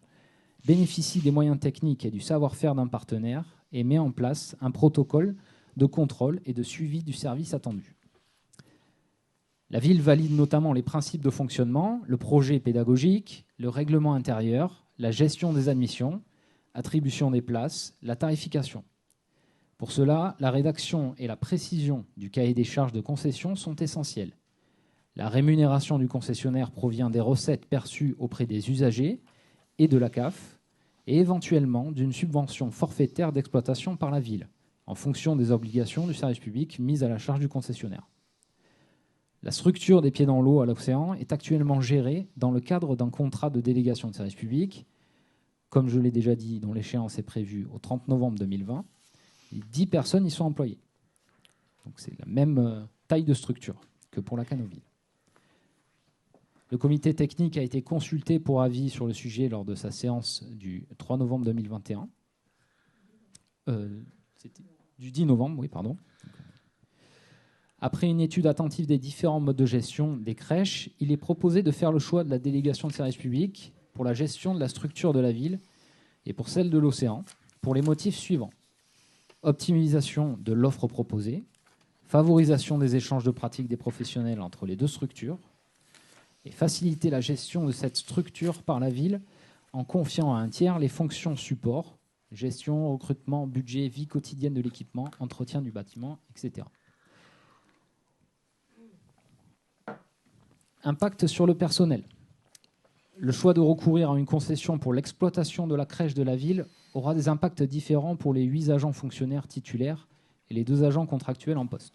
bénéficie des moyens techniques et du savoir-faire d'un partenaire et met en place un protocole de contrôle et de suivi du service attendu. La ville valide notamment les principes de fonctionnement, le projet pédagogique, le règlement intérieur, la gestion des admissions, attribution des places, la tarification. Pour cela, la rédaction et la précision du cahier des charges de concession sont essentielles. La rémunération du concessionnaire provient des recettes perçues auprès des usagers et de la CAF, et éventuellement d'une subvention forfaitaire d'exploitation par la ville, en fonction des obligations du service public mises à la charge du concessionnaire. La structure des pieds dans l'eau à l'océan est actuellement gérée dans le cadre d'un contrat de délégation de service public, comme je l'ai déjà dit, dont l'échéance est prévue au 30 novembre 2020. 10 personnes y sont employées. Donc c'est la même taille de structure que pour la Canoville. Le comité technique a été consulté pour avis sur le sujet lors de sa séance du 3 novembre 2021. Du 10 novembre, oui, pardon. Après une étude attentive des différents modes de gestion des crèches, il est proposé de faire le choix de la délégation de service public pour la gestion de la structure de la ville et pour celle de l'océan, pour les motifs suivants. Optimisation de l'offre proposée, favorisation des échanges de pratiques des professionnels entre les deux structures, et faciliter la gestion de cette structure par la ville en confiant à un tiers les fonctions support, gestion, recrutement, budget, vie quotidienne de l'équipement, entretien du bâtiment, etc. Impact sur le personnel. Le choix de recourir à une concession pour l'exploitation de la crèche de la ville aura des impacts différents pour les 8 agents fonctionnaires titulaires et les 2 agents contractuels en poste.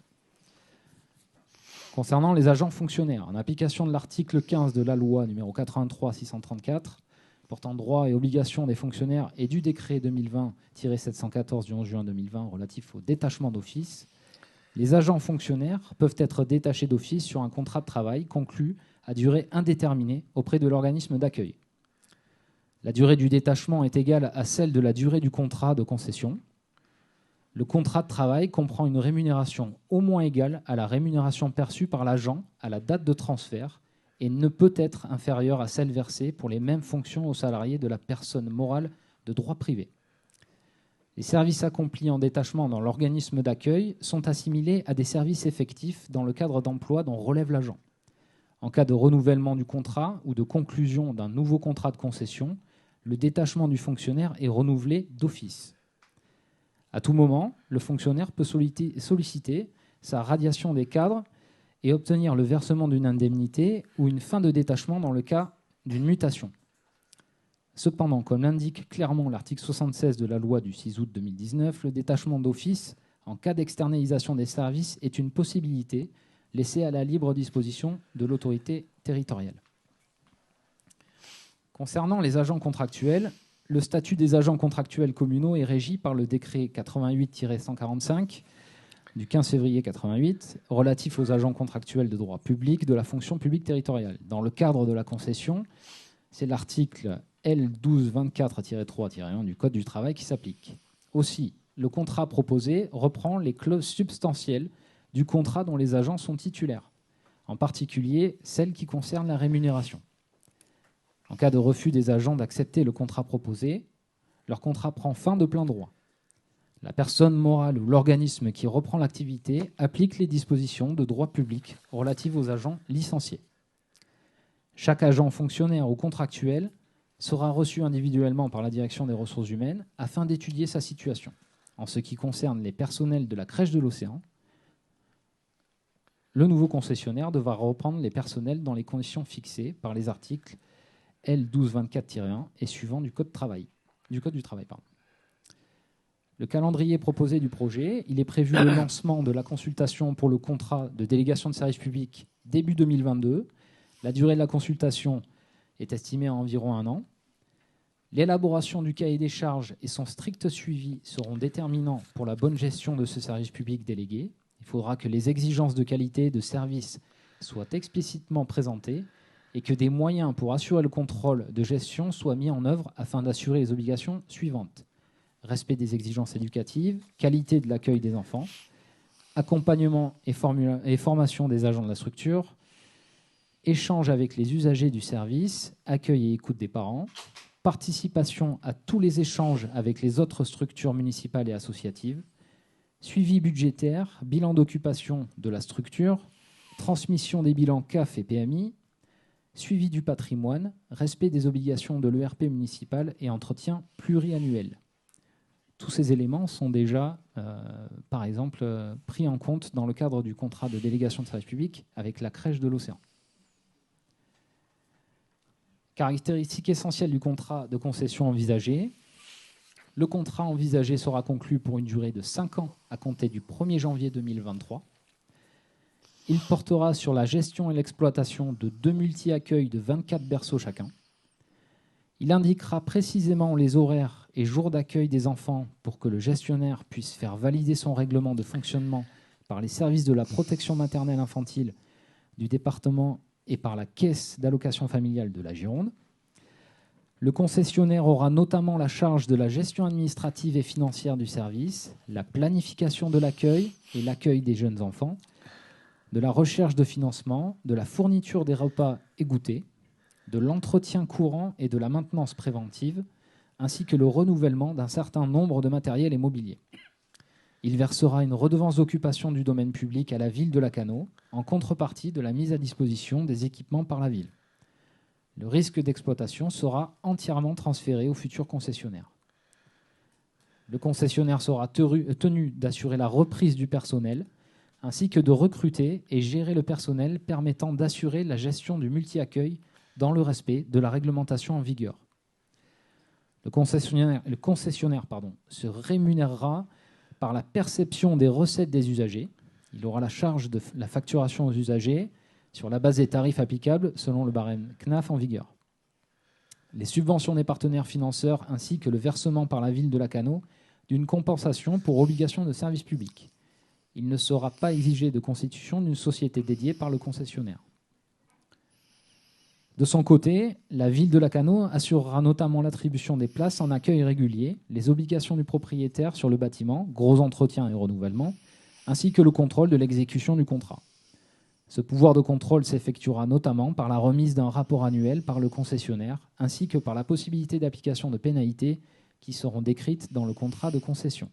Concernant les agents fonctionnaires, en application de l'article 15 de la loi numéro 83-634, portant droits et obligations des fonctionnaires et du décret 2020-714 du 11 juin 2020 relatif au détachement d'office, les agents fonctionnaires peuvent être détachés d'office sur un contrat de travail conclu à durée indéterminée auprès de l'organisme d'accueil. La durée du détachement est égale à celle de la durée du contrat de concession. Le contrat de travail comprend une rémunération au moins égale à la rémunération perçue par l'agent à la date de transfert et ne peut être inférieure à celle versée pour les mêmes fonctions aux salariés de la personne morale de droit privé. Les services accomplis en détachement dans l'organisme d'accueil sont assimilés à des services effectifs dans le cadre d'emploi dont relève l'agent. En cas de renouvellement du contrat ou de conclusion d'un nouveau contrat de concession, le détachement du fonctionnaire est renouvelé d'office. À tout moment, le fonctionnaire peut solliciter sa radiation des cadres et obtenir le versement d'une indemnité ou une fin de détachement dans le cas d'une mutation. Cependant, comme l'indique clairement l'article 76 de la loi du 6 août 2019, le détachement d'office, en cas d'externalisation des services, est une possibilité laissée à la libre disposition de l'autorité territoriale. Concernant les agents contractuels, le statut des agents contractuels communaux est régi par le décret 88-145 du 15 février 88 relatif aux agents contractuels de droit public de la fonction publique territoriale. Dans le cadre de la concession, c'est l'article L1224-3-1 du Code du travail qui s'applique. Aussi, le contrat proposé reprend les clauses substantielles du contrat dont les agents sont titulaires, en particulier celles qui concernent la rémunération. En cas de refus des agents d'accepter le contrat proposé, leur contrat prend fin de plein droit. La personne morale ou l'organisme qui reprend l'activité applique les dispositions de droit public relatives aux agents licenciés. Chaque agent fonctionnaire ou contractuel sera reçu individuellement par la direction des ressources humaines afin d'étudier sa situation. En ce qui concerne les personnels de la crèche de l'Océan, le nouveau concessionnaire devra reprendre les personnels dans les conditions fixées par les articles L1224-1 et suivants du Code du travail. Le calendrier proposé du projet, il est prévu le lancement de la consultation pour le contrat de délégation de service public début 2022. La durée de la consultation est estimée à environ 1 an. L'élaboration du cahier des charges et son strict suivi seront déterminants pour la bonne gestion de ce service public délégué. Il faudra que les exigences de qualité et de service soient explicitement présentées et que des moyens pour assurer le contrôle de gestion soient mis en œuvre afin d'assurer les obligations suivantes. Respect des exigences éducatives, qualité de l'accueil des enfants, accompagnement et formation des agents de la structure, échange avec les usagers du service, accueil et écoute des parents, participation à tous les échanges avec les autres structures municipales et associatives, suivi budgétaire, bilan d'occupation de la structure, transmission des bilans CAF et PMI, suivi du patrimoine, respect des obligations de l'ERP municipal et entretien pluriannuel. Tous ces éléments sont déjà, par exemple, pris en compte dans le cadre du contrat de délégation de service public avec la crèche de l'Océan. Caractéristique essentielle du contrat de concession envisagé. Le contrat envisagé sera conclu pour une durée de 5 ans à compter du 1er janvier 2023. Il portera sur la gestion et l'exploitation de 2 multi-accueils de 24 berceaux chacun. Il indiquera précisément les horaires et jours d'accueil des enfants pour que le gestionnaire puisse faire valider son règlement de fonctionnement par les services de la protection maternelle infantile du département et par la caisse d'allocation familiale de la Gironde. Le concessionnaire aura notamment la charge de la gestion administrative et financière du service, la planification de l'accueil et l'accueil des jeunes enfants, de la recherche de financement, de la fourniture des repas et goûters, de l'entretien courant et de la maintenance préventive, ainsi que le renouvellement d'un certain nombre de matériels et mobilier. Il versera une redevance d'occupation du domaine public à la ville de Lacanau, en contrepartie de la mise à disposition des équipements par la ville. Le risque d'exploitation sera entièrement transféré au futur concessionnaire. Le concessionnaire sera tenu d'assurer la reprise du personnel, ainsi que de recruter et gérer le personnel permettant d'assurer la gestion du multi-accueil dans le respect de la réglementation en vigueur. Le concessionnaire se rémunérera par la perception des recettes des usagers. Il aura la charge de la facturation aux usagers sur la base des tarifs applicables selon le barème CNAF en vigueur. Les subventions des partenaires financeurs ainsi que le versement par la ville de Lacanau d'une compensation pour obligation de service public. Il ne sera pas exigé de constitution d'une société dédiée par le concessionnaire. De son côté, la ville de Lacanau assurera notamment l'attribution des places en accueil régulier, les obligations du propriétaire sur le bâtiment, gros entretien et renouvellement, ainsi que le contrôle de l'exécution du contrat. Ce pouvoir de contrôle s'effectuera notamment par la remise d'un rapport annuel par le concessionnaire, ainsi que par la possibilité d'application de pénalités qui seront décrites dans le contrat de concession.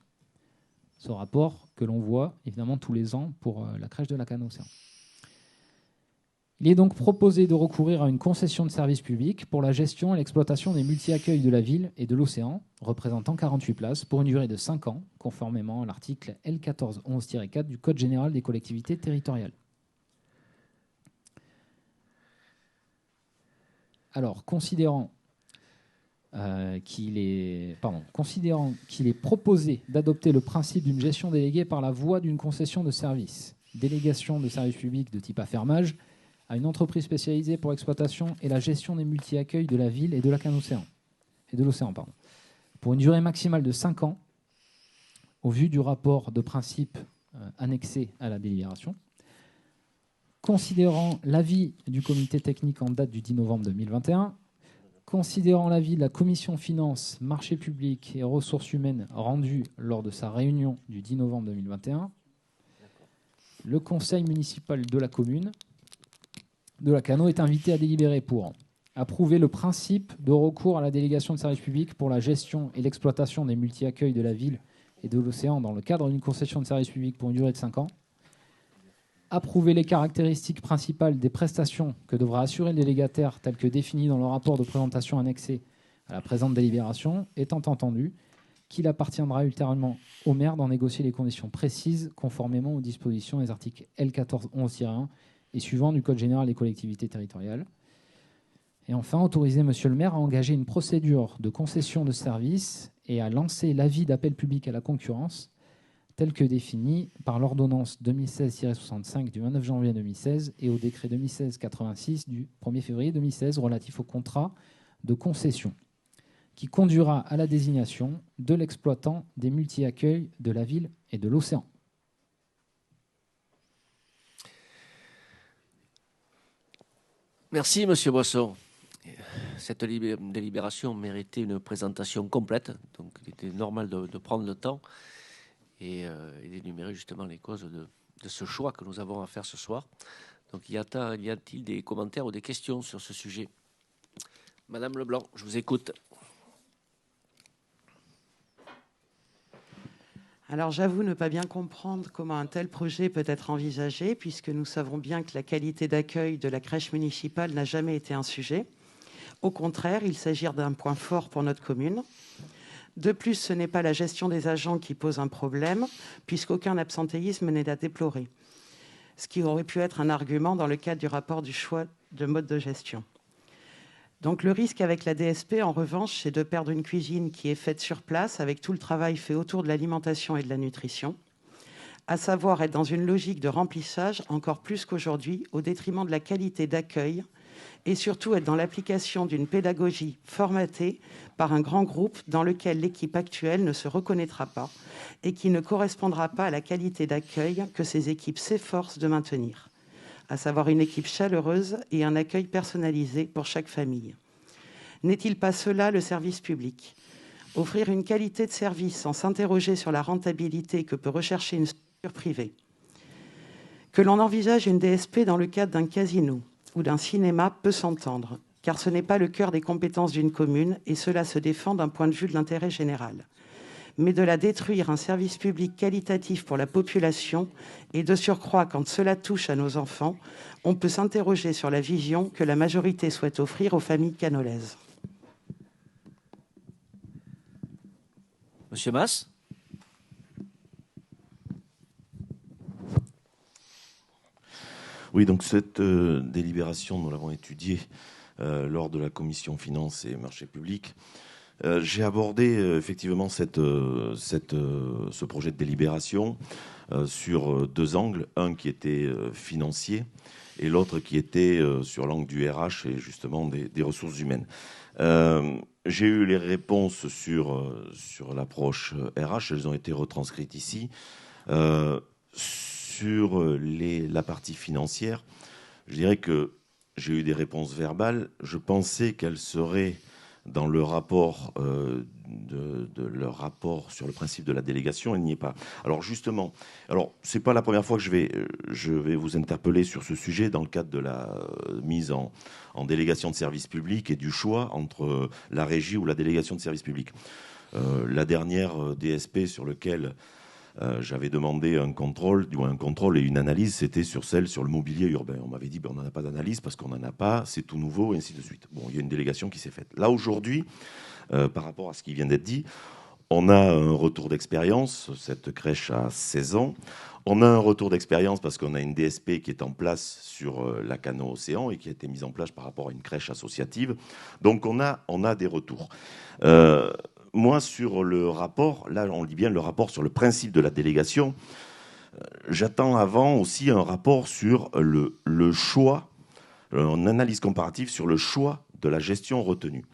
Ce rapport que l'on voit évidemment tous les ans pour la crèche de Lacanau. Il est donc proposé de recourir à une concession de service public pour la gestion et l'exploitation des multi-accueils de la ville et de l'océan, représentant 48 places, pour une durée de 5 ans, conformément à l'article L1411-4 du Code général des collectivités territoriales. Alors, considérant qu'il est proposé d'adopter le principe d'une gestion déléguée par la voie d'une concession de service, délégation de service public de type affermage, à une entreprise spécialisée pour l'exploitation et la gestion des multi-accueils de la ville et de l'océan, pour une durée maximale de 5 ans, au vu du rapport de principe annexé à la délibération. Considérant l'avis du comité technique en date du 10 novembre 2021, considérant l'avis de la commission finances, marché public et ressources humaines rendu lors de sa réunion du 10 novembre 2021, le conseil municipal de la commune de Lacanau est invité à délibérer pour approuver le principe de recours à la délégation de service public pour la gestion et l'exploitation des multi-accueils de la ville et de l'océan dans le cadre d'une concession de service public pour une durée de 5 ans. Approuver les caractéristiques principales des prestations que devra assurer le délégataire telles que définies dans le rapport de présentation annexé à la présente délibération, étant entendu qu'il appartiendra ultérieurement au maire d'en négocier les conditions précises conformément aux dispositions des articles L1411-1 et suivants du Code général des collectivités territoriales. Et enfin, autoriser Monsieur le maire à engager une procédure de concession de services et à lancer l'avis d'appel public à la concurrence tel que défini par l'ordonnance 2016-65 du 29 janvier 2016 et au décret 2016-86 du 1er février 2016 relatif au contrat de concession, qui conduira à la désignation de l'exploitant des multi-accueils de la ville et de l'océan. Merci, Monsieur Boisson. Cette délibération méritait une présentation complète, donc il était normal de prendre le temps et d'énumérer justement les causes de ce choix que nous avons à faire ce soir. Donc, y a-t-il des commentaires ou des questions sur ce sujet? Madame Leblanc, je vous écoute. Alors j'avoue ne pas bien comprendre comment un tel projet peut être envisagé, puisque nous savons bien que la qualité d'accueil de la crèche municipale n'a jamais été un sujet. Au contraire, il s'agit d'un point fort pour notre commune. De plus, ce n'est pas la gestion des agents qui pose un problème, puisqu'aucun absentéisme n'est à déplorer, ce qui aurait pu être un argument dans le cadre du rapport du choix de mode de gestion. Donc le risque avec la DSP, en revanche, c'est de perdre une cuisine qui est faite sur place, avec tout le travail fait autour de l'alimentation et de la nutrition, à savoir être dans une logique de remplissage encore plus qu'aujourd'hui, au détriment de la qualité d'accueil, et surtout être dans l'application d'une pédagogie formatée par un grand groupe dans lequel l'équipe actuelle ne se reconnaîtra pas et qui ne correspondra pas à la qualité d'accueil que ces équipes s'efforcent de maintenir, à savoir une équipe chaleureuse et un accueil personnalisé pour chaque famille. N'est-il pas cela le service public? Offrir une qualité de service sans s'interroger sur la rentabilité que peut rechercher une structure privée. Que l'on envisage une DSP dans le cadre d'un casino ou d'un cinéma peut s'entendre, car ce n'est pas le cœur des compétences d'une commune et cela se défend d'un point de vue de l'intérêt général. Mais de la détruire un service public qualitatif pour la population et de surcroît quand cela touche à nos enfants, on peut s'interroger sur la vision que la majorité souhaite offrir aux familles canolaises. Monsieur Mas. Oui, donc cette délibération, nous l'avons étudiée lors de la commission finances et marchés publics. J'ai abordé effectivement ce projet de délibération sur deux angles, un qui était financier et l'autre qui était sur l'angle du RH et justement des ressources humaines. J'ai eu les réponses sur l'approche RH, elles ont été retranscrites ici. Sur la partie financière, je dirais que j'ai eu des réponses verbales. Je pensais qu'elles seraient dans le rapport leur rapport sur le principe de la délégation. Elle n'y est pas. Alors justement, c'est pas la première fois que je vais vous interpeller sur ce sujet dans le cadre de la mise en délégation de service public et du choix entre la régie ou la délégation de service public. La dernière DSP sur lequel j'avais demandé un contrôle et une analyse, c'était sur le mobilier urbain. On m'avait dit on n'en a pas d'analyse parce qu'on n'en a pas, c'est tout nouveau, et ainsi de suite. Bon, il y a une délégation qui s'est faite. Là, aujourd'hui, par rapport à ce qui vient d'être dit, on a un retour d'expérience. Cette crèche a 16 ans. On a un retour d'expérience parce qu'on a une DSP qui est en place sur la Cano Océan et qui a été mise en place par rapport à une crèche associative. Donc, on a des retours. Moi, sur le rapport, là, on lit bien le rapport sur le principe de la délégation. J'attends avant aussi un rapport sur le choix, une analyse comparative sur le choix de la gestion retenue.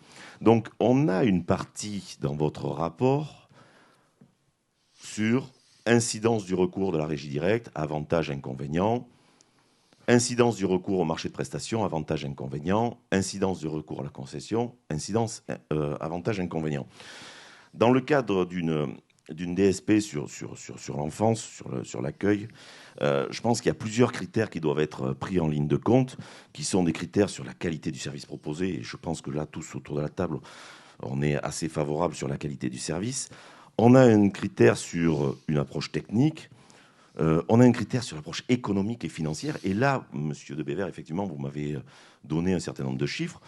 Donc, on a une partie dans votre rapport sur incidence du recours de la régie directe, avantages, inconvénients, incidence du recours au marché de prestations, avantages, inconvénients, incidence du recours à la concession, avantages, inconvénients. Dans le cadre d'une DSP sur l'enfance, sur l'accueil, je pense qu'il y a plusieurs critères qui doivent être pris en ligne de compte, qui sont des critères sur la qualité du service proposé. Et je pense que là, tous autour de la table, on est assez favorable sur la qualité du service. On a un critère sur une approche technique, on a un critère sur l'approche économique et financière. Et là, Monsieur de Bévert, effectivement, vous m'avez donné un certain nombre de chiffres.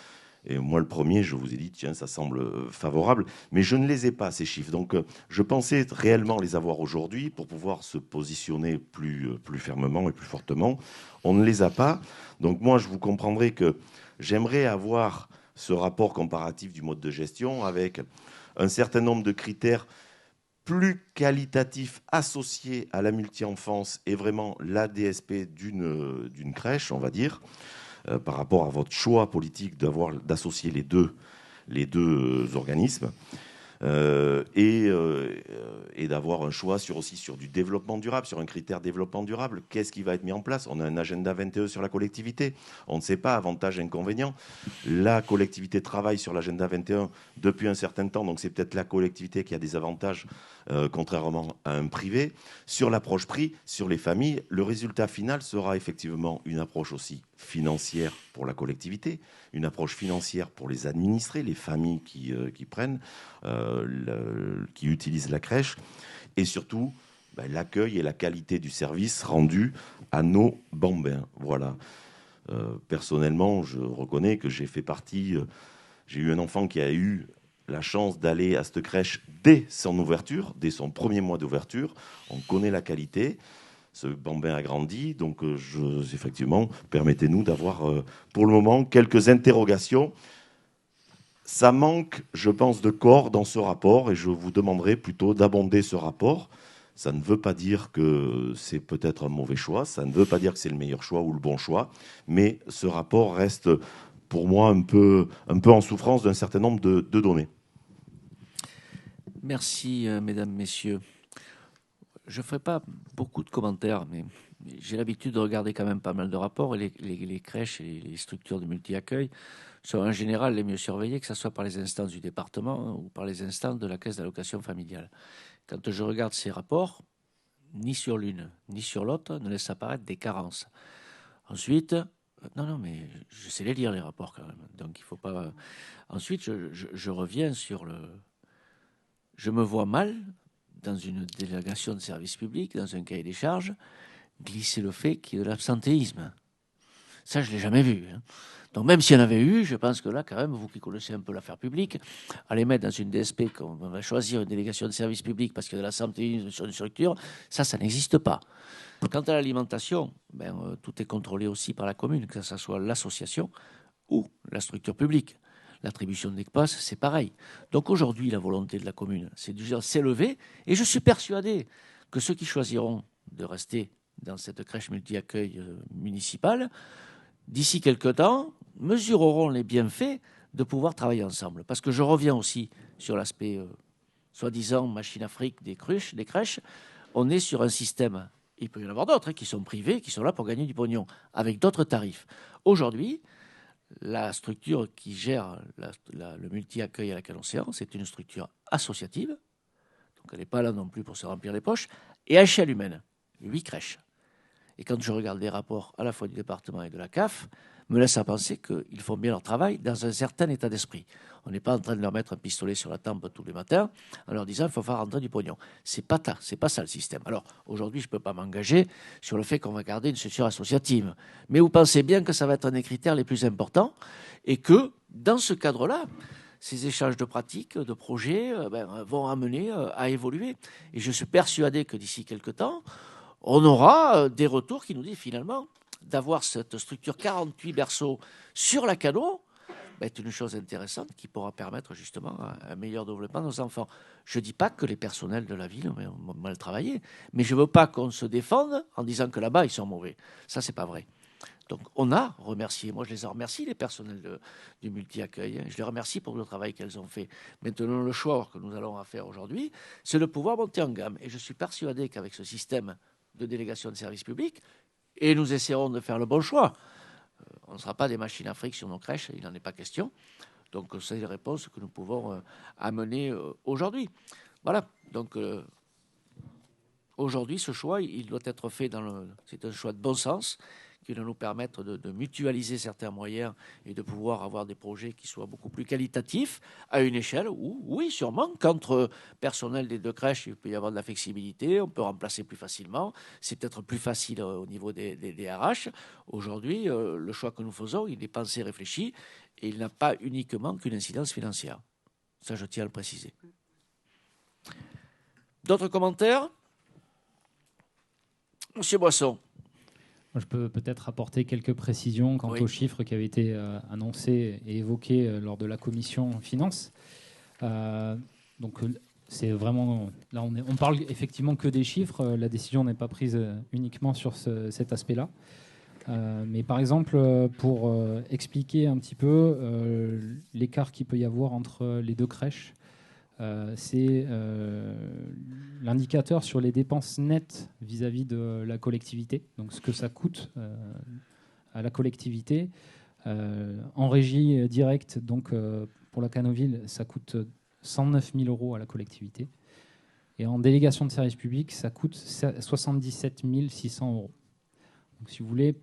Et moi, le premier, je vous ai dit, tiens, ça semble favorable, mais je ne les ai pas, ces chiffres. Donc, je pensais réellement les avoir aujourd'hui pour pouvoir se positionner plus fermement et plus fortement. On ne les a pas. Donc, moi, je vous comprendrai que j'aimerais avoir ce rapport comparatif du mode de gestion avec un certain nombre de critères plus qualitatifs associés à la multi-enfance et vraiment la DSP d'une crèche, on va dire. Par rapport à votre choix politique d'associer les deux organismes et d'avoir un choix aussi sur du développement durable, sur un critère développement durable. Qu'est-ce qui va être mis en place? On a un agenda 21 sur la collectivité. On ne sait pas, avantages, inconvénients. La collectivité travaille sur l'agenda 21 depuis un certain temps, donc c'est peut-être la collectivité qui a des avantages contrairement à un privé. Sur l'approche prix, sur les familles, le résultat final sera effectivement une approche aussi financière pour la collectivité, une approche financière pour les administrés, les familles qui prennent, qui utilisent la crèche, et surtout l'accueil et la qualité du service rendu à nos bambins. Voilà. Personnellement, je reconnais que j'ai fait partie... j'ai eu un enfant qui a eu la chance d'aller à cette crèche dès son ouverture, dès son premier mois d'ouverture. On connaît la qualité. Ce bambin a grandi. Donc, effectivement, permettez-nous d'avoir, pour le moment, quelques interrogations. Ça manque, je pense, de corps dans ce rapport et je vous demanderai plutôt d'abonder ce rapport. Ça ne veut pas dire que c'est peut-être un mauvais choix. Ça ne veut pas dire que c'est le meilleur choix ou le bon choix. Mais ce rapport reste... pour moi, un peu en souffrance d'un certain nombre de données. Merci, mesdames, messieurs. Je ne ferai pas beaucoup de commentaires, mais j'ai l'habitude de regarder quand même pas mal de rapports. Et les crèches et les structures de multi-accueil sont en général les mieux surveillées, que ce soit par les instances du département ou par les instances de la caisse d'allocation familiale. Quand je regarde ces rapports, ni sur l'une ni sur l'autre ne laisse apparaître des carences. Ensuite... Non, mais je sais les lire, les rapports, quand même. Donc, il ne faut pas... Ensuite, je reviens sur le... Je me vois mal, dans une délégation de service public, dans un cahier des charges, glisser le fait qu'il y ait de l'absentéisme. Ça, je ne l'ai jamais vu. Hein. Donc, même s'il y en avait eu, je pense que là, quand même, vous qui connaissez un peu l'affaire publique, aller mettre dans une DSP, qu'on va choisir une délégation de service public parce qu'il y a de l'absentéisme sur une structure, ça n'existe pas. Quant à l'alimentation, tout est contrôlé aussi par la commune, que ce soit l'association ou la structure publique. L'attribution d'ECPAS, c'est pareil. Donc aujourd'hui, la volonté de la commune, c'est de s'élever. Et je suis persuadé que ceux qui choisiront de rester dans cette crèche multi-accueil municipale, d'ici quelques temps, mesureront les bienfaits de pouvoir travailler ensemble. Parce que je reviens aussi sur l'aspect soi-disant machine à fric des crèches. On est sur un système... Il peut y en avoir d'autres qui sont privés, qui sont là pour gagner du pognon, avec d'autres tarifs. Aujourd'hui, la structure qui gère le multi-accueil à laquelle on séance, c'est une structure associative, donc elle n'est pas là non plus pour se remplir les poches, et à échelle humaine, 8 crèches. Et quand je regarde les rapports à la fois du département et de la CAF, me laisse à penser qu'ils font bien leur travail dans un certain état d'esprit. On n'est pas en train de leur mettre un pistolet sur la tempe tous les matins en leur disant qu'il faut faire rentrer du pognon. C'est pas ça le système. Alors aujourd'hui, je ne peux pas m'engager sur le fait qu'on va garder une structure associative. Mais vous pensez bien que ça va être un des critères les plus importants et que dans ce cadre-là, ces échanges de pratiques, de projets vont amener à évoluer. Et je suis persuadé que d'ici quelques temps, on aura des retours qui nous disent finalement d'avoir cette structure 48 berceaux sur la Cano est une chose intéressante qui pourra permettre justement un meilleur développement de nos enfants. Je ne dis pas que les personnels de la ville ont mal travaillé, mais je ne veux pas qu'on se défende en disant que là-bas, ils sont mauvais. Ça, ce n'est pas vrai. Donc, on a remercié, moi je les remercie, les personnels du multi-accueil. Je les remercie pour le travail qu'elles ont fait. Maintenant, le choix que nous allons faire aujourd'hui, c'est de pouvoir monter en gamme. Et je suis persuadé qu'avec ce système de délégation de service public, et nous essaierons de faire le bon choix. On ne sera pas des machines à fric sur nos crèches, il n'en est pas question. Donc, c'est les réponses que nous pouvons amener aujourd'hui. Voilà. Donc, aujourd'hui, ce choix, il doit être fait c'est un choix de bon sens qui va nous permettre de mutualiser certains moyens et de pouvoir avoir des projets qui soient beaucoup plus qualitatifs à une échelle où, oui, sûrement, qu'entre personnel des 2 crèches, il peut y avoir de la flexibilité, on peut remplacer plus facilement, c'est peut-être plus facile au niveau des RH. Aujourd'hui, le choix que nous faisons, il est pensé, réfléchi, et il n'a pas uniquement qu'une incidence financière. Ça, je tiens à le préciser. D'autres commentaires ? Monsieur Boisson. Je peux peut-être apporter quelques précisions quant aux chiffres qui avaient été annoncés et évoqués lors de la commission finances. Donc c'est vraiment là on parle effectivement que des chiffres. La décision n'est pas prise uniquement sur cet aspect-là. Mais par exemple, pour expliquer un petit peu l'écart qu'il peut y avoir entre les 2 crèches, c'est l'indicateur sur les dépenses nettes vis-à-vis de la collectivité, donc ce que ça coûte à la collectivité. En régie directe, donc pour la Canoville, ça coûte 109 000 € à la collectivité. Et en délégation de service public, ça coûte 77 600 €. Donc si vous voulez,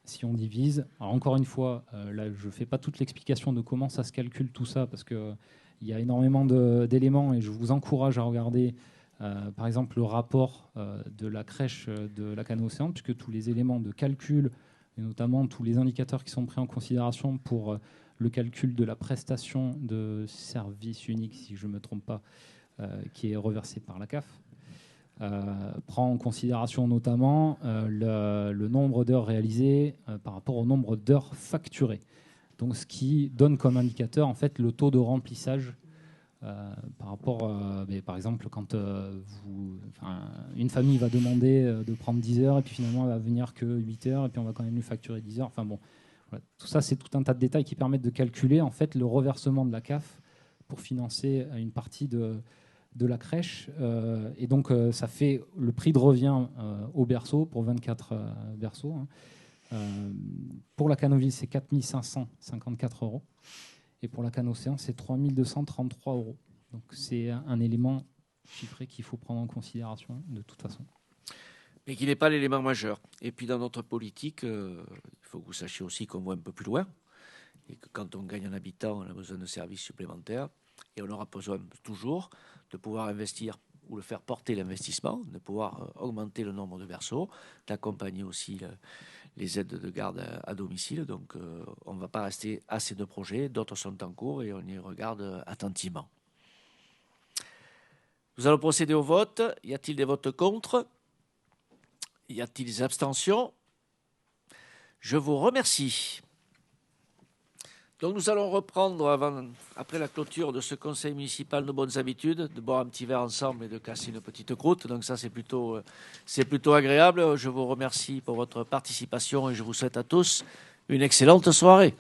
si on divise, alors encore une fois, là je ne fais pas toute l'explication de comment ça se calcule tout ça, parce que il y a énormément d'éléments et je vous encourage à regarder, par exemple, le rapport de la crèche de la Cano-Océan, puisque tous les éléments de calcul, et notamment tous les indicateurs qui sont pris en considération pour le calcul de la prestation de service unique, si je ne me trompe pas, qui est reversée par la CAF, prend en considération notamment le nombre d'heures réalisées par rapport au nombre d'heures facturées. Donc, ce qui donne comme indicateur en fait le taux de remplissage par rapport, par exemple, quand une famille va demander de prendre 10 heures et puis finalement elle va venir que 8 heures et puis on va quand même lui facturer 10 heures. Enfin bon, voilà. Tout ça, c'est tout un tas de détails qui permettent de calculer en fait le reversement de la CAF pour financer une partie de la crèche. Et donc, ça fait le prix de revient au berceau pour 24 berceaux. Hein. Pour la Canoville, c'est 4 554 €. Et pour la Cano-Océan, c'est 3 233 €. Donc c'est un élément chiffré qu'il faut prendre en considération de toute façon. Mais qui n'est pas l'élément majeur. Et puis dans notre politique, il faut que vous sachiez aussi qu'on voit un peu plus loin. Et que quand on gagne en habitant, on a besoin de services supplémentaires. Et on aura besoin toujours de pouvoir investir ou le faire porter l'investissement, de pouvoir augmenter le nombre de berceaux, d'accompagner aussi les aides de garde à domicile. Donc on ne va pas rester à ces 2 projets, d'autres sont en cours et on y regarde attentivement. Nous allons procéder au vote. Y a-t-il des votes contre ? Y a-t-il des abstentions ? Je vous remercie. Donc nous allons reprendre, après la clôture de ce conseil municipal, nos bonnes habitudes, de boire un petit verre ensemble et de casser une petite croûte. Donc ça, c'est plutôt agréable. Je vous remercie pour votre participation et je vous souhaite à tous une excellente soirée.